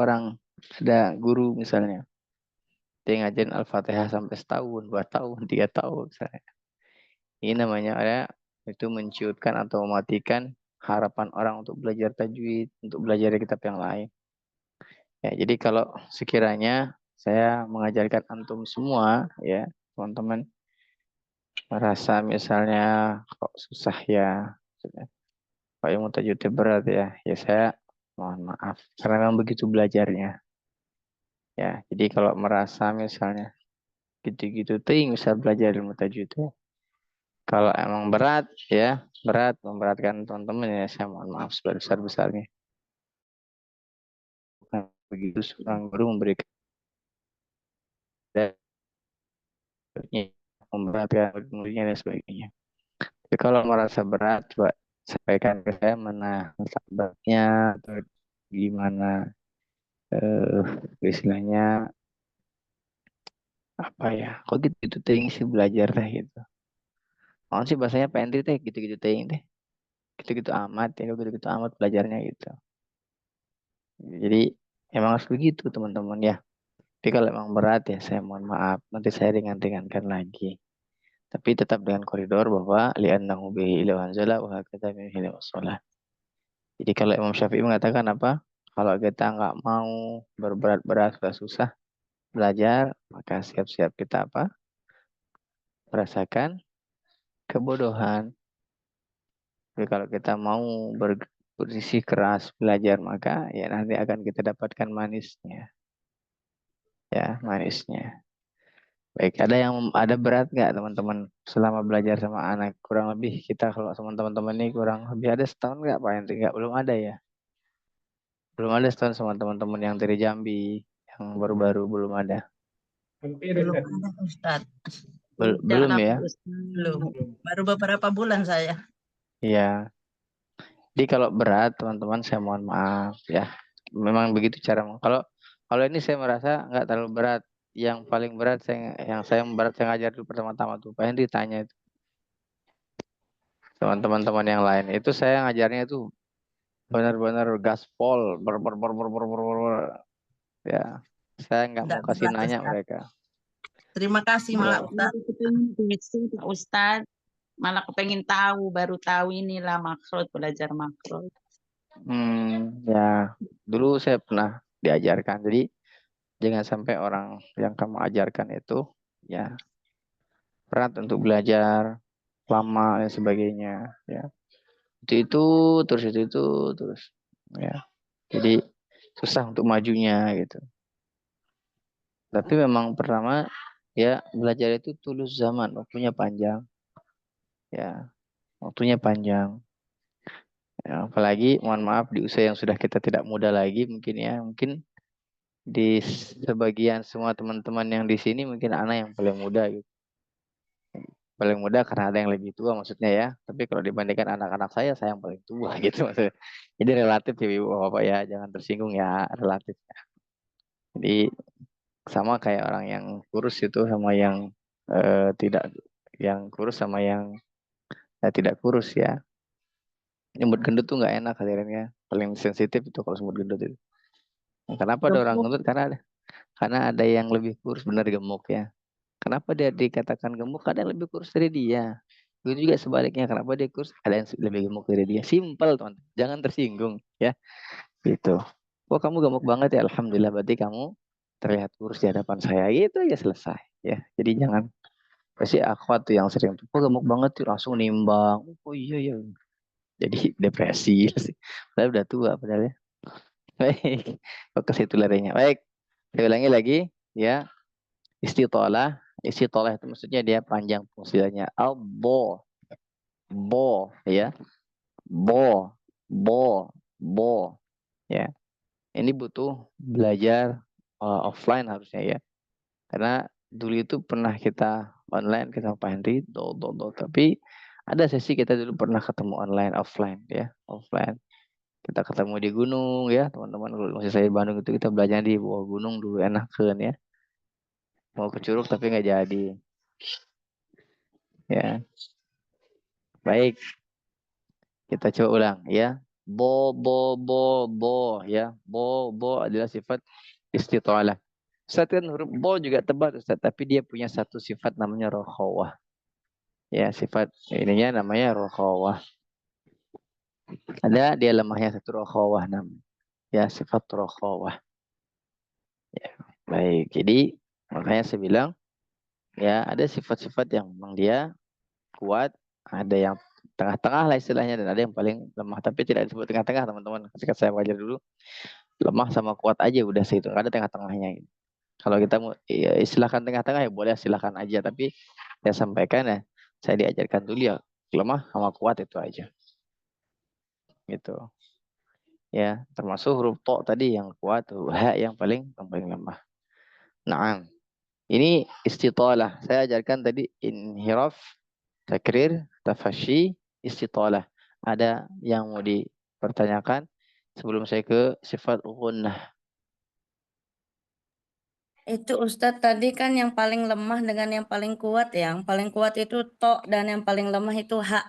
guru misalnya dia ngajarin Al-Fatihah sampai setahun, 2 tahun, 3 tahun misalnya. Ini namanya itu menciutkan atau mematikan harapan orang untuk belajar tajwid, untuk belajar kitab yang lain. Ya, jadi kalau sekiranya saya mengajarkan antum semua, ya teman-teman, merasa misalnya kok susah ya, kok ilmu tajwidnya berat ya, saya mohon maaf, karena memang begitu belajarnya. Ya, jadi kalau merasa misalnya gitu-gitu ting bisa belajar ilmu tajwid ya. Kalau emang berat ya, memberatkan teman-teman ya, saya mohon maaf sebesar-besarnya. Bukan begitu seorang guru memberikan memberatkan muridnya dan sebagainya. Tapi kalau merasa berat, coba sampaikan ke saya mana sahabatnya atau gimana istilahnya apa ya, kok gitu ting sih belajar teh gitu. Mau sih bahasanya pendek teh gitu-gitu ting teh. Gitu-gitu amat ya, gitu-gitu amat belajarnya gitu. Jadi emang harus begitu teman-teman ya. Tapi kalau emang berat ya saya mohon maaf, nanti saya ringan-ringankan lagi. Tapi tetap dengan koridor bahwa li'annahu bihi ila anzala wa hakadha min hila wassalah. Jadi kalau Imam Syafi'i mengatakan apa? Kalau kita nggak mau berberat-berat, susah belajar, maka siap-siap kita apa? Merasakan kebodohan. Jadi kalau kita mau bersisi keras belajar, maka ya nanti akan kita dapatkan manisnya. Ya, manisnya. Baik, ada berat nggak teman-teman selama belajar sama anak? Kurang lebih kita kalau sama teman-teman ini kurang lebih ada setahun nggak Pak Hendri? Nggak, belum ada ya? Belum ada setahun sama teman-teman yang dari Jambi, yang baru-baru belum ada. Hampir Belum Ustaz. ada Ustaz. Belum ya? Belum. Baru beberapa bulan saya. Iya. Jadi kalau berat teman-teman saya mohon maaf ya. Memang begitu cara. Kalau ini saya merasa nggak terlalu berat. Yang paling berat saya ngajar dulu pertama-tama tuh Pak Hendri tanya itu. Teman-teman yang lain itu saya ngajarnya itu benar-benar gaspol ya. Saya nggak mau kasih nanya mereka. Terima kasih malah Ustaz. Malah kepengen gitu, Pak Ustadz. Malah kepengen tahu, baru tahu inilah makrot, belajar makrot. Ya, dulu saya pernah diajarkan. Jadi jangan sampai orang yang kamu ajarkan itu ya berat untuk belajar lama dan sebagainya. Ya, itu terus. Ya, jadi susah untuk majunya gitu. Tapi memang pertama ya belajar itu tulus zaman, waktunya panjang. Ya, waktunya panjang. Ya, apalagi mohon maaf di usia yang sudah kita tidak muda lagi mungkin ya, mungkin di sebagian semua teman-teman yang di sini mungkin anak yang paling muda gitu. Paling muda karena ada yang lebih tua maksudnya ya. Tapi kalau dibandingkan anak-anak saya yang paling tua gitu maksudnya. Jadi relatif ya Ibu Bapak ya, jangan tersinggung ya, relatif. Jadi sama kayak orang yang kurus itu sama yang tidak, yang kurus sama yang tidak kurus ya. Nyebut gendut tuh nggak enak kalian, paling sensitif itu kalau sebut gendut itu. Kenapa ada orang gendut? Karena ada yang lebih kurus, benar gemuk ya. Kenapa dia dikatakan gemuk? Ada yang lebih kurus dari dia. Begitu juga sebaliknya, kenapa dia kurus? Ada yang lebih gemuk dari dia. Simpel teman, jangan tersinggung ya. Gitu. Oh kamu gemuk banget ya, alhamdulillah berarti kamu terlihat kurus di hadapan saya. Itu aja selesai ya. Jadi jangan pasti akhwat tuh yang sering tuh, oh gemuk banget tuh langsung nimbang. Oh iya. Jadi depresi. Padahal udah tua padahal ya. Baik. Kok ke situ larinya. Baik. Saya ulangi lagi ya. Istitolah itu maksudnya dia panjang fungsinya. Bo ya. Bo ya. Ini butuh belajar offline harusnya ya. Karena dulu itu pernah kita online kita Pak Henry tapi ada sesi kita dulu pernah ketemu online offline ya, offline. Kita ketemu di gunung ya, teman-teman. Kalau masih saya di Bandung itu kita belajar di bawah gunung dulu, enak kan ya. Mau ke Curug tapi nggak jadi. Ya. Baik. Kita coba ulang ya. Bo ya. Bo adalah sifat istitalah. Ustaz kan huruf bo juga tebal Ustaz, tapi dia punya satu sifat namanya rokhawah. Ya, sifat ininya namanya rokhawah. Ada dia lemahnya satu rokhawah namanya. Ya, sifat rokhawah. Ya, baik. Jadi makanya saya bilang ya ada sifat-sifat yang memang dia kuat, ada yang tengah-tengah lah istilahnya, dan ada yang paling lemah. Tapi tidak disebut tengah-tengah teman-teman. Ketika saya belajar dulu, lemah sama kuat aja udah sih itu, nggak ada tengah-tengahnya. Gitu. Kalau kita mau ya, istilahkan tengah-tengah ya boleh silahkan aja. Tapi saya sampaikan ya, saya diajarkan dulu ya lemah sama kuat itu aja. Gitu. Ya, termasuk huruf to tadi yang kuat, huruf ha yang paling lemah. Naam. Ini istitalah. Saya ajarkan tadi inhiraf, takrir, tafashi, istitalah. Ada yang mau dipertanyakan sebelum saya ke sifat ghunnah? Itu Ustadz tadi kan yang paling lemah dengan yang paling kuat ya. Yang paling kuat itu to dan yang paling lemah itu ha.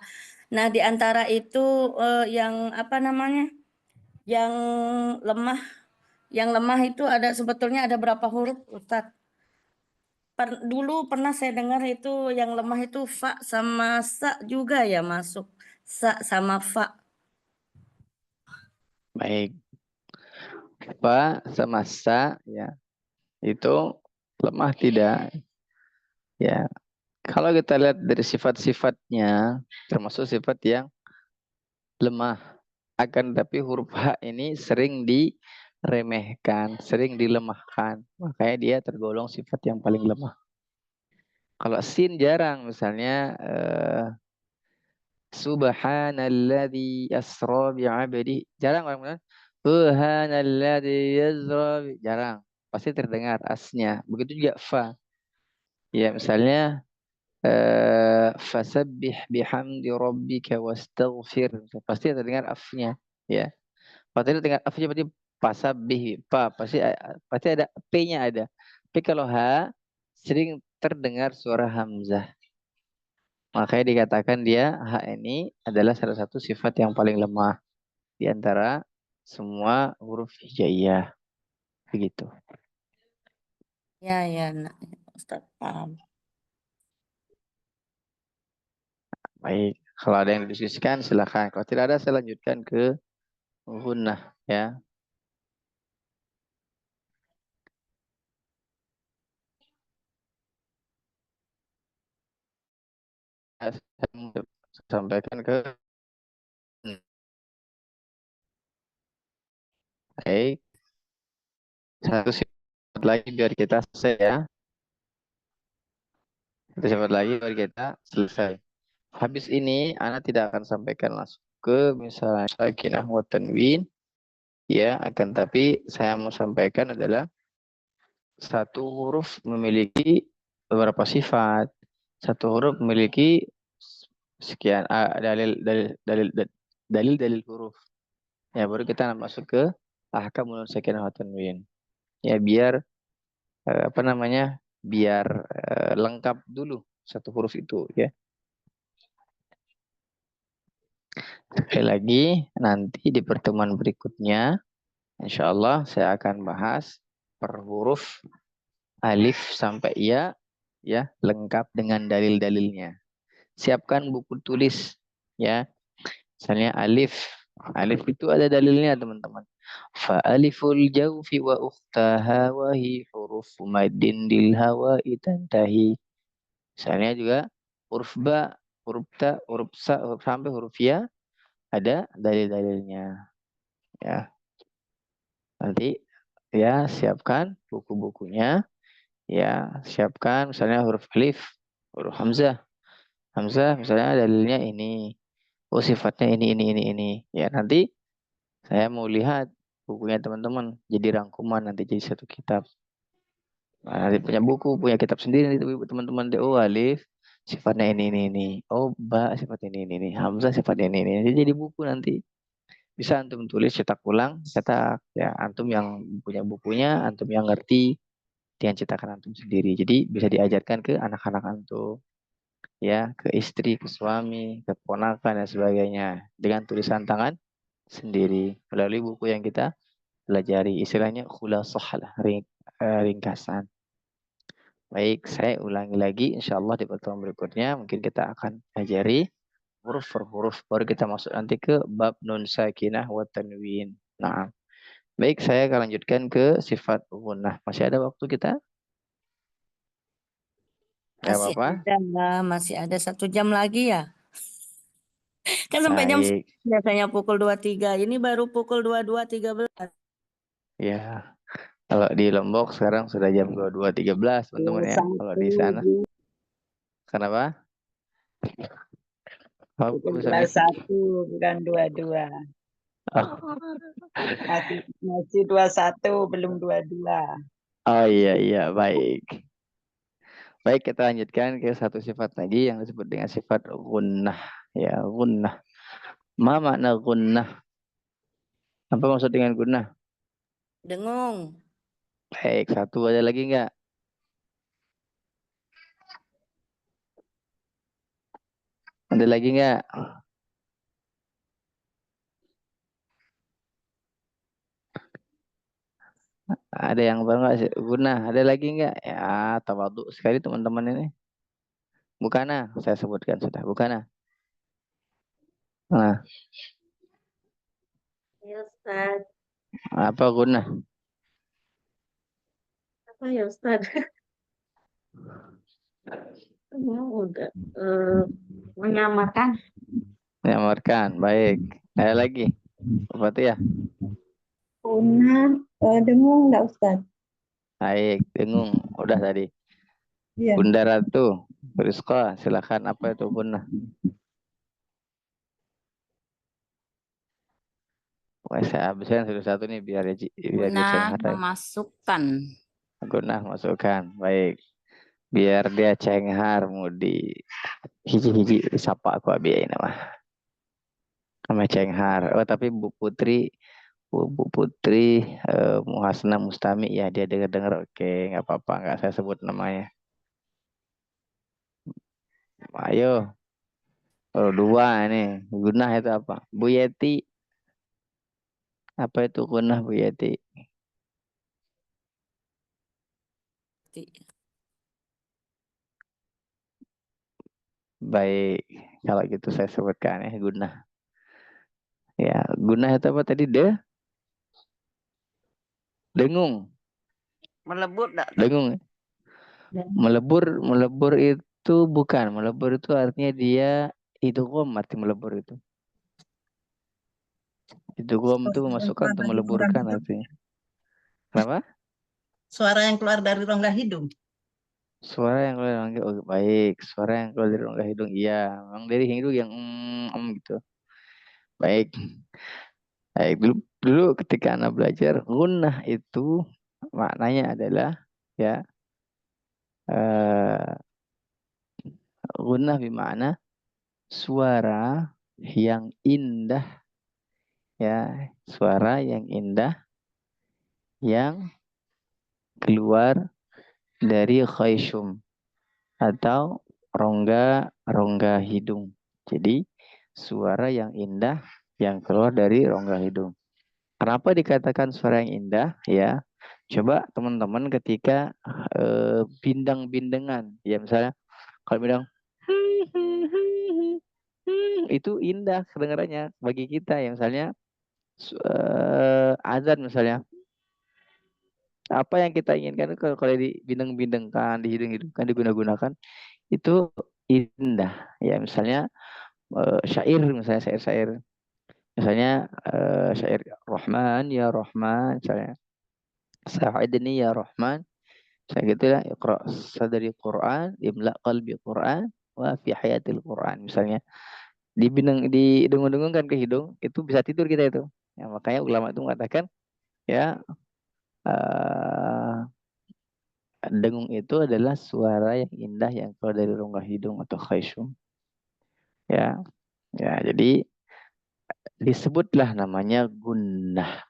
Nah, di antara itu yang apa namanya? Yang lemah itu ada sebetulnya ada berapa huruf Ustadz? Dulu pernah saya dengar itu yang lemah itu fa sama sa juga ya masuk. Sa sama fa. Baik. Fa sama sa ya. Itu lemah tidak? Ya. Kalau kita lihat dari sifat-sifatnya termasuk sifat yang lemah. Akan tapi huruf H ini sering diremehkan, sering dilemahkan. Makanya dia tergolong sifat yang paling lemah. Kalau sin jarang, misalnya Subhanalladzi asra bi'abdi. Jarang orang bilang Subhanalladzi asra, jarang. Pasti terdengar asnya. Begitu juga fa. Ya, misalnya fasabbih bihamdi rabbika wastaghfir. Pasti terdengar afnya, ya. Pasti terdengar afnya berarti fasabbih, pasti ada p-nya ada. Tapi kalau ha sering terdengar suara hamzah. Makanya dikatakan dia ha ini adalah salah satu sifat yang paling lemah di antara semua huruf hijaiyah. Begitu. Ya. Ustadz paham. Baik, kalau ada yang didiskusikan silakan. Kalau tidak ada, saya lanjutkan ke gunnah ya. Saya sampaikan ke baik. Satu sifat lagi biar kita selesai ya. Satu sifat lagi biar kita selesai. Habis ini, Ana tidak akan sampaikan langsung ke misalnya sakinah wa tanwin. Ya, akan tapi saya mau sampaikan adalah satu huruf memiliki beberapa sifat. Satu huruf memiliki sekian dalil huruf. Ya, baru kita masuk ke ahkamul sakinah wa tanwin. Ya, biar apa namanya? Biar lengkap dulu satu huruf itu ya. Sekali lagi nanti di pertemuan berikutnya insya Allah saya akan bahas per huruf alif sampai ya lengkap dengan dalil-dalilnya. Siapkan buku tulis ya. Misalnya alif itu ada dalilnya teman-teman. Fa aliful jawfi wa ukhtaha wa hi huruf maddin dil hawa'i tantahi. Misalnya juga huruf ba, huruf ta, huruf sa, huruf sampai huruf ya ada dalil-dalilnya. Ya. Nanti ya siapkan buku-bukunya. Ya, siapkan misalnya huruf alif, huruf hamzah. Hamzah misalnya dalilnya ini. Oh, sifatnya ini. Ya, nanti saya mau lihat bukunya teman-teman jadi rangkuman nanti jadi satu kitab. Nah, nanti punya buku, punya kitab sendiri nanti teman-teman. Oh, alif sifatnya ini. Oh, ba sifatnya ini. Hamzah sifatnya ini. Jadi buku nanti. Bisa antum tulis, cetak ulang, cetak ya antum yang punya bukunya, antum yang ngerti dengan cetakan antum sendiri. Jadi bisa diajarkan ke anak-anak antum, ya, ke istri, ke suami, ke ponakan dan sebagainya dengan tulisan tangan sendiri melalui buku yang kita pelajari. Istilahnya khulasah lah, ringkasan. Baik, saya ulangi lagi insya Allah di pertemuan berikutnya mungkin kita akan ajari huruf per huruf baru kita masuk nanti ke bab nun sakinah wa tanwin. Nah, baik saya akan lanjutkan ke sifat gunnah. Masih ada waktu kita? Ya Masih apa-apa? masih ada 1 jam lagi ya. Kan sampai jam Baik. biasanya pukul 23. Ini baru pukul 22.13. Ya, kalau di Lombok sekarang sudah jam 22.13 teman-teman ya. Kalau di sana, kenapa? Oh, bisa nih. 21 bukan 22. Masih 21 belum 22. Oh iya baik. Baik kita lanjutkan ke satu sifat lagi yang disebut dengan sifat gunnah. Ya gunnah. Ma makna gunnah? Apa maksud dengan gunnah? Dengung. Baik, satu ada lagi enggak? Ada lagi enggak? Ada yang baru enggak sih? Gunnah, ada lagi enggak? Ya, tawadhu sekali teman-teman ini. Bukana, saya sebutkan sudah. Bukana. Nah, Ya Ustaz. apa gunnah? Apa ya Ustaz? Udah menyamarkan. Menyamarkan, baik. Ada lagi? Apa tuh ya? Punah, dengung enggak Ustaz? Baik, dengung. Udah tadi. Iya. Bunda Ratu, Rizqa, silakan apa itu gunnah? Wah, saya habiskan satu-satu nih biar dia Guna cengar. memasukkan. Gunnah masukkan, baik. Biar dia cenghar mudi. Hiji-hiji sapa aku abi ini mah. Sama cenghar. Oh, tapi Bu Putri Muhasna Mustami ya dia dengar oke nggak apa-apa nggak saya sebut namanya. Ayo. Oh, dua nih. Gunnah itu apa? Bu Yeti. Apa itu gunnah Bu Yeti? Baik, kalau gitu saya sebutkan ya gunnah. Ya, gunnah itu apa tadi? Dengung. Melebur enggak? Dengung. Melebur itu bukan. Melebur itu artinya dia idgham, arti melebur itu. Idgham itu memasukkan atau meleburkan artinya. Kenapa? Suara yang keluar dari rongga hidung. Suara yang keluar dari rongga, oh, baik. Suara yang keluar dari rongga hidung, iya. Memang dari hidung yang gitu. Baik. Baik, dulu ketika Anda belajar, gunnah itu maknanya adalah ya gunnah bermakna suara yang indah, ya, suara yang indah yang keluar dari khayshum atau rongga hidung. Jadi suara yang indah yang keluar dari rongga hidung. Kenapa dikatakan suara yang indah? Ya, coba teman-teman ketika bindang-bindengan, ya misalnya kalau bilang itu indah kedengarannya bagi kita, ya misalnya azan misalnya. Apa yang kita inginkan kalau dibindeng-bindengkan, dihidung-hidungkan, digunakan itu indah. Ya misalnya syair, misalnya syair-syair. Misalnya syair Rahman ya Rahman, misalnya Sa'idni ya Rahman. Saya gitu ya, Iqra sadri Quran, imla qalbi Quran, wa fi hayatil Quran. Misalnya didengung-dengungkan ke hidung, itu bisa tidur kita itu. Ya, makanya ulama itu mengatakan ya dengung itu adalah suara yang indah yang keluar dari rongga hidung atau khayshum. Ya, ya, jadi disebutlah namanya gunnah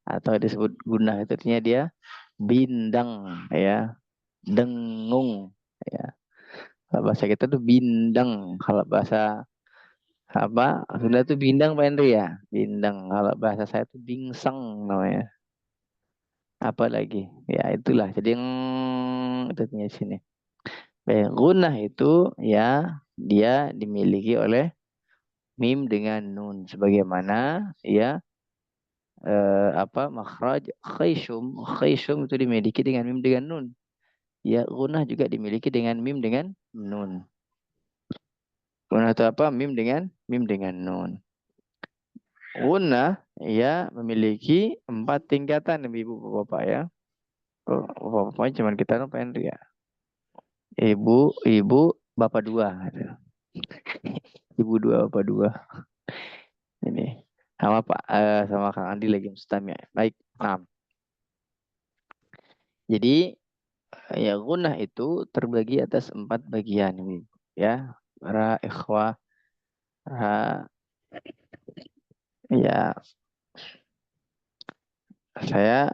atau disebut gunnah itu artinya dia bindang, ya, dengung, ya. Kalau bahasa kita tuh bindang, kalau bahasa apa sudah tuh bindang Pak Henry ya, bindang. Kalau bahasa saya tuh bingsang namanya. Apa lagi? Ya itulah. Jadi itu di sini. Gunnah itu ya dia dimiliki oleh mim dengan nun sebagaimana ya makhraj khayshum itu dimiliki dengan mim dengan nun. Ya gunnah juga dimiliki dengan mim dengan nun. Gunnah itu apa? Mim dengan nun. Gunnah ya memiliki 4 tingkatan ibu bapak ya. Oh, bapak cuma kita Pak Henry ya. Ibu bapak 2. Ibu 2 bapak 2. Ini sama Pak sama Kang Andi lagi Mustami ya. Baik. Nah. Jadi ya gunnah itu terbagi atas 4 bagian Ibu. Ya, para ikhwah, ya saya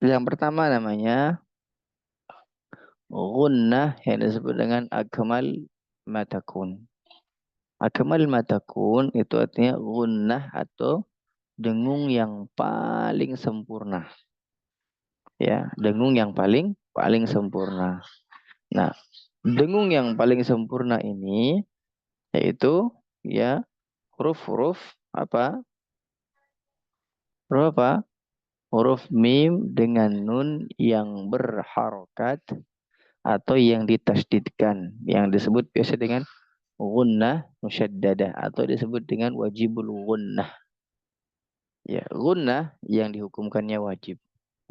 yang pertama namanya gunnah yang disebut dengan akmal matakun. Akmal matakun itu artinya gunnah atau dengung yang paling sempurna. Ya, dengung yang paling sempurna. Nah, dengung yang paling sempurna ini yaitu ya huruf-huruf apa? Huruf apa? Huruf mim dengan nun yang berharokat atau yang ditasdidkan, yang disebut biasa dengan gunnah musyaddadah atau disebut dengan wajibul gunnah. Ya, gunnah yang dihukumkannya wajib.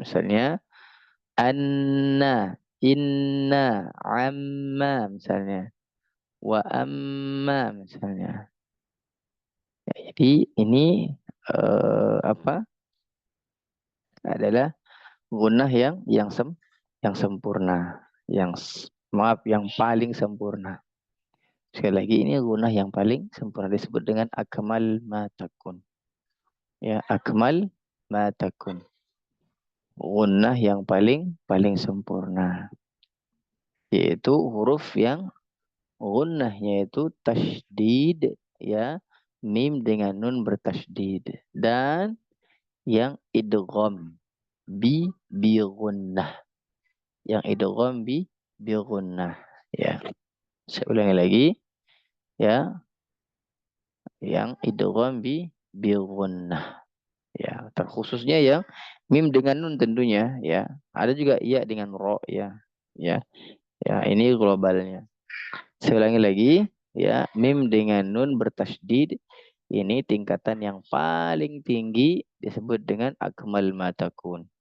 Misalnya anna, inna, amma misalnya. Wa amma misalnya. Ya, jadi ini apa? Adalah gunnah yang sempurna, yang paling sempurna. Sekali lagi ini gunnah yang paling sempurna disebut dengan akmal ma takun. Ya, akmal ma takun. Gunnah yang paling sempurna. Yaitu huruf yang gunnahnya itu tasydid, ya, mim dengan nun bertasydid, dan yang idgham bi gunnah. Yang idgham bi gunnah, ya. Saya ulangi lagi, ya, yang idgham bi gunnah. Ya, terkhususnya yang mim dengan nun tentunya, ya. Ada juga ya dengan ro, ya. Ya, ya, ini globalnya. Saya ulangi lagi, ya, mim dengan nun bertasydid ini tingkatan yang paling tinggi disebut dengan akmal matakun.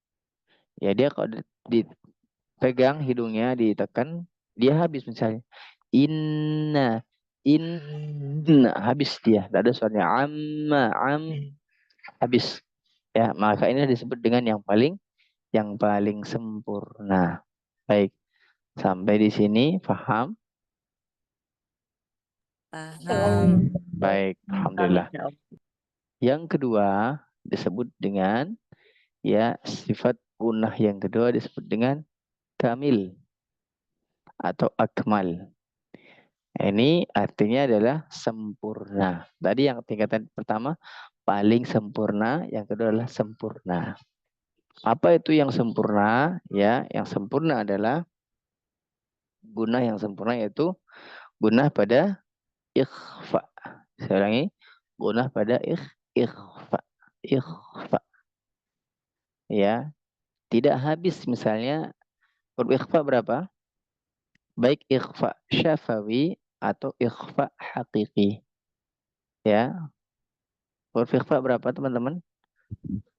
Ya, dia kalau dipegang hidungnya ditekan, dia habis misalnya. Inna, inna, habis dia. Tidak ada suaranya habis. Ya, maka ini disebut dengan yang paling sempurna. Baik, sampai di sini paham? Paham. Baik, alhamdulillah. Yang kedua disebut dengan, ya, sifat gunnah yang kedua disebut dengan kamil atau akmal. Ini artinya adalah sempurna. Tadi yang tingkatan pertama paling sempurna, yang kedua adalah sempurna. Apa itu yang sempurna? Ya, yang sempurna adalah gunnah yang sempurna, yaitu gunnah pada ikhfa. Saya ulangi, gunnah pada ikhfa. Ikhfa. Ya, tidak habis misalnya huruf ikhfa berapa? Baik ikhfa syafawi atau ikhfa hakiki. Ya, huruf ikhfa berapa teman-teman?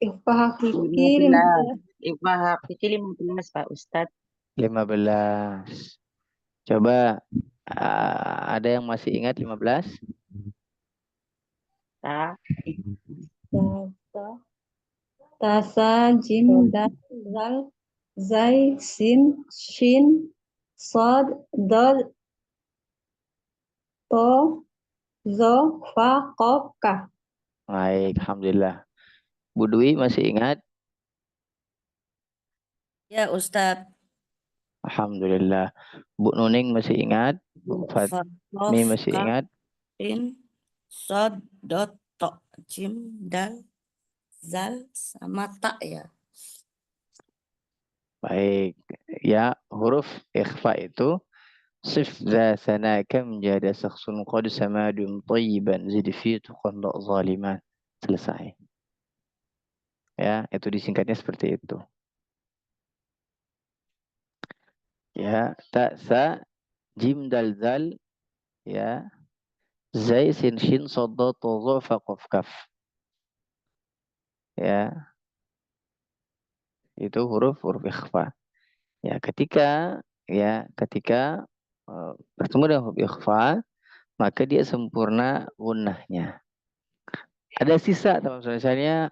Ikhfa hakiki 15. Ikhfa hakiki 15 Pak Ustadz. 15. Coba ada yang masih ingat 15? Ta. Tasa, jim, dal, zal, zai, sin, shin, sod, dod, to, zo, fa, kof, kaf. Baik, alhamdulillah. Bu Dwi masih ingat? Ya Ustadz. Alhamdulillah. Bu Nuning masih ingat? Bu Fatmi masih ingat? Sin, sod, dot, to, jim, dal, zal, sama ta ya. Baik. Ya, huruf ikhfa itu صف ذا ثنا كم جاد شخص قد سماد طيبا زد في تقن ظالمان. Selesai. Ya, itu disingkatnya seperti itu. Ya, ta sa jim dal zal, ya, zai sin shin sod dha ta dha fa qaf kaf. Ya, itu huruf ikhfa. Ya, ketika bertemu dengan huruf ikhfa, maka dia sempurna gunnahnya. Ada sisa teman-teman, misalnya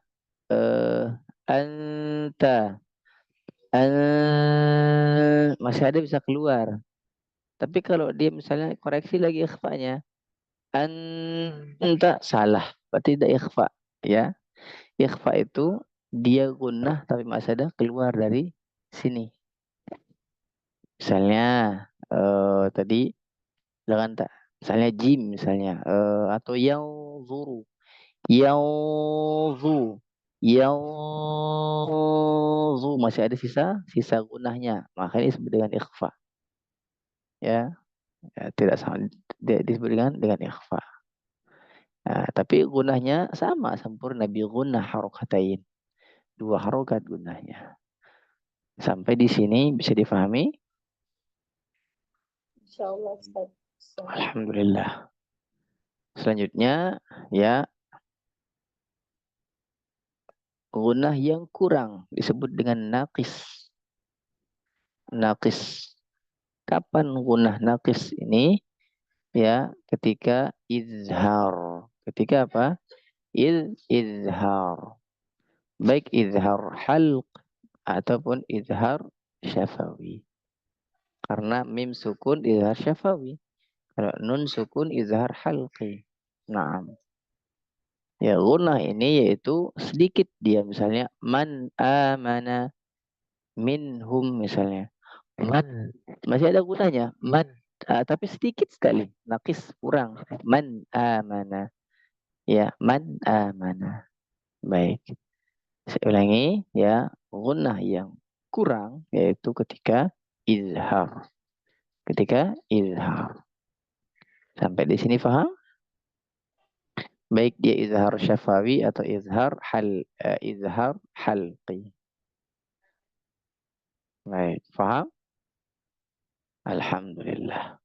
anta, masih ada bisa keluar. Tapi kalau dia misalnya koreksi lagi ikhfanya, anta salah, berarti tidak ikhfa. Ya, ikhfa itu dia gunnah tapi masih ada keluar dari sini. Misalnya tadi dengan tak, misalnya jim misalnya, atau yauzuru, yauzu masih ada sisa gunahnya, maka ini disebut dengan ikhfa. Ya, tidak sama, disebut dengan ikhfa. Nah, tapi gunahnya sama, sempurna bi gunnah harokatain, 2 harokat gunahnya. Sampai di sini bisa difahami? Insyaallah Ustaz. Alhamdulillah. Selanjutnya, ya, gunnah yang kurang disebut dengan naqis. Naqis. Kapan gunnah naqis ini? Ya, ketika izhar. Ketika apa? Izhar. Baik izhar halq ataupun izhar syafawi. Karena mim sukun izhar syafawi. Kalau nun sukun izhar halqi. Naam. Ya, gunnah ini yaitu sedikit dia, misalnya man amana minhum misalnya. Man masih ada gunanya, man, tapi sedikit sekali, naqis, kurang. Man amana. Ya, man amana. Baik. Saya ulangi, ya, gunnah yang kurang yaitu ketika izhar. Ketika izhar. Sampai di sini paham? Baik dia izhar syafawi atau izhar halqi. Baik, paham? Alhamdulillah.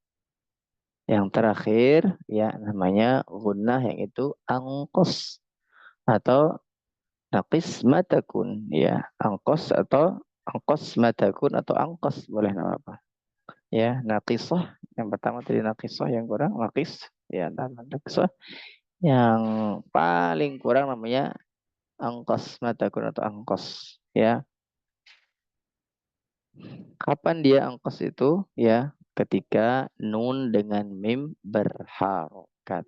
Yang terakhir ya namanya gunnah yang itu angkos atau naqis matakun ya, angkos atau angkos matakun atau angkos boleh nama apa? Ya, naqisah yang pertama tadi naqisah yang kurang naqis ya, naqisah yang paling kurang namanya angkos matakun atau angkos ya. Kapan dia angkos itu ya? Ketika nun dengan mim berharokat.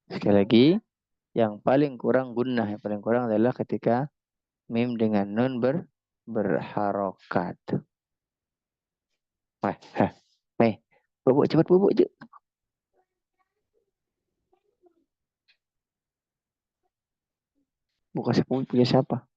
Sekali lagi, yang paling kurang gunnah, yang paling kurang adalah ketika mim dengan nun berharokat. Bubuk cepat bubuk je. Bukan siapa punya siapa.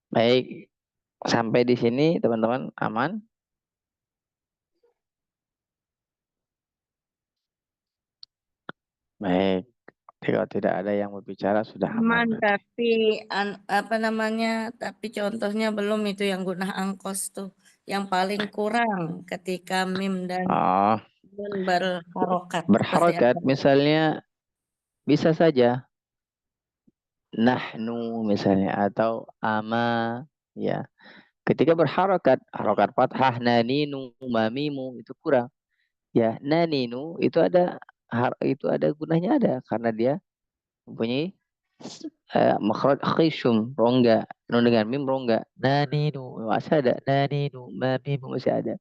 Baik, sampai di sini teman-teman aman? Baik, kalau tidak ada yang berbicara sudah aman. Aman, tapi apa namanya? Tapi contohnya belum itu yang gunnah angkos tuh. Yang paling kurang ketika mim dan Oh, nun berharokat. Pasti berharokat ada. misalnya bisa saja nahnu misalnya atau ama ya. Ketika berharokat, harokat fathah naninu mamimu itu kurang. Ya, naninu itu ada gunanya ada karena dia mempunyai makhraj khishum rongga, nun dengan mim rongga. Naninu masih ada, naninu mamimu masih ada.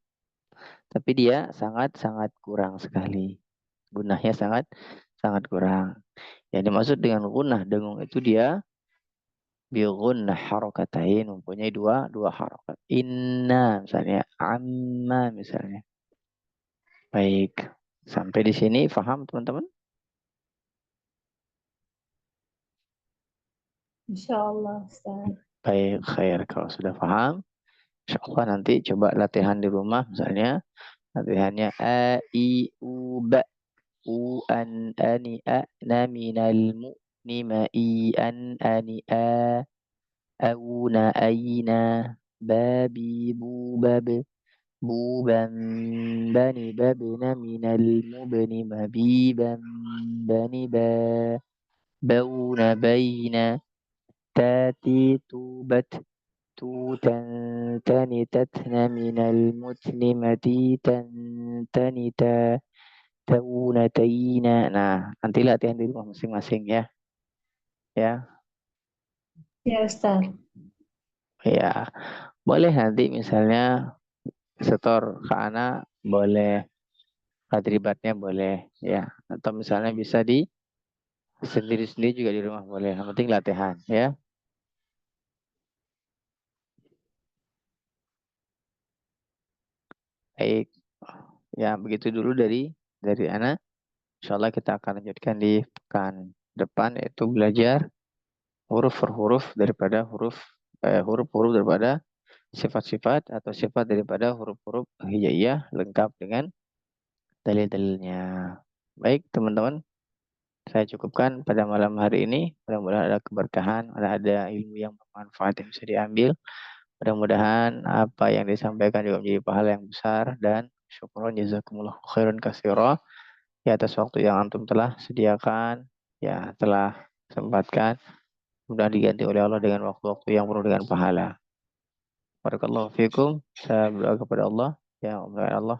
Tapi dia sangat kurang sekali. Gunahnya sangat kurang. Yang dimaksud dengan gunah dengung itu dia bi-gunnah harakatain mempunyai dua harakat. Inna misalnya, amma misalnya. Baik, sampai di sini paham teman-teman? Insyaallah, Ustaz. Baik, khair kalau sudah paham. Insyaallah nanti coba latihan di rumah misalnya. Latihannya a i u ba u an ani a na minal mu ni ma i an ani a au na aina babi bu bab buban bani babna minal mubni mabiban bani ba bauna baina tati tubat tutan tanitatna minal mutni matitan tanita taunataina. Nah, nanti latihan di rumah masing-masing ya. Ya, Ya, Ustaz. ya. Boleh nanti misalnya setor ke anak, boleh tadribatnya boleh ya. Atau misalnya bisa di sendiri-sendiri juga di rumah boleh. Yang penting latihan ya. Baik. Ya, begitu dulu dari anak. Insyaallah kita akan lanjutkan di pekan depan yaitu belajar huruf per huruf daripada huruf-huruf daripada sifat-sifat atau sifat daripada huruf-huruf hijaiyah lengkap dengan dalil-dalilnya. Baik, teman-teman. Saya cukupkan pada malam hari ini. Mudah-mudahan ada keberkahan, ada ilmu yang bermanfaat yang bisa diambil. Mudah-mudahan apa yang disampaikan juga menjadi pahala yang besar dan syukuran jazakumullah khairan katsira ya atas waktu yang antum telah sediakan, ya telah sempatkan. Mudah diganti oleh Allah dengan waktu-waktu yang penuh dengan pahala. Barakallahu fikum. Saya berdoa kepada Allah, ya Allah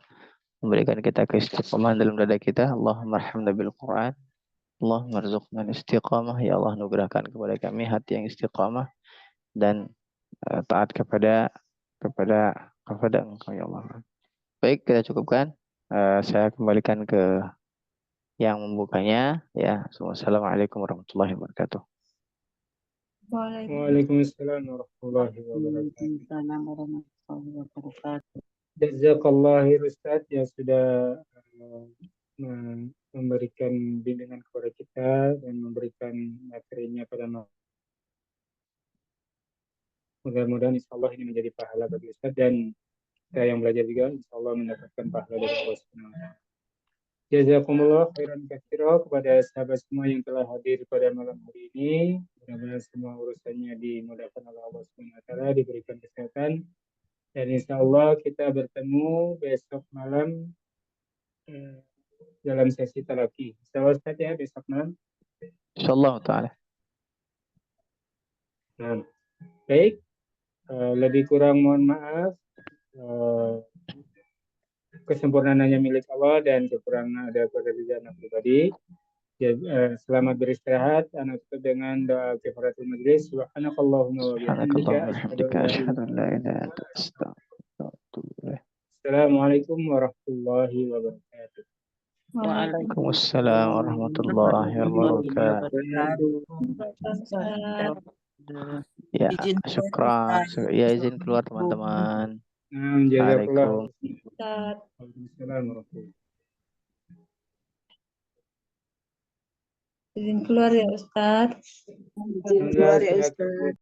memberikan kita keistiqomahan dalam dada kita. Allahumma arhamna bil Quran. Allahumma rzuqna istiqamah. Ya Allah, nugerahkan kepada kami hati yang istiqamah dan taat kepada kepada Engkau ya Allah. Baik, kita cukupkan. Saya kembalikan ke yang membukanya ya. Assalamualaikum warahmatullahi wabarakatuh. Waalaikumsalam warahmatullahi wabarakatuh. Waalaikumsalam warahmatullahi wabarakatuh. Jazakallah khair Ustaz yang sudah memberikan bimbingan kepada kita dan memberikan materinya pada mudah-mudahan insya Allah ini menjadi pahala bagi Ustaz dan kita yang belajar juga insya Allah mendapatkan pahala dari Allah Subhanahu wa Ta'ala. Jazakumullah khairan katsira kepada sahabat semua yang telah hadir pada malam hari ini. Mudah-mudahan semua urusannya dimudahkan oleh Allah Subhanahu wa Ta'ala, diberikan kesehatan. Dan insya Allah kita bertemu besok malam dalam sesi talaki. Insya Allah Ustaz ya besok malam. Insyaallah ta'ala. Nah, baik. Lebih kurang mohon maaf. Kesempurnaan hanya milik Allah dan kekurangan ada pada diri anak pribadi. Selamat beristirahat. Anak tutup dengan doa kifaratul majlis. Subhanakallahumma wa bihamdika asyhadu an la ilaha illa anta astaghfiruka wa atubu ilaik. Assalamualaikum warahmatullahi wabarakatuh. Waalaikumsalam warahmatullahi wabarakatuh. Ya, syukran. Ya, izin keluar teman-teman. Jazakallah. Ustaz. Waalaikumsalam warahmatullahi Izin keluar ya Ustaz. wabarakatuh.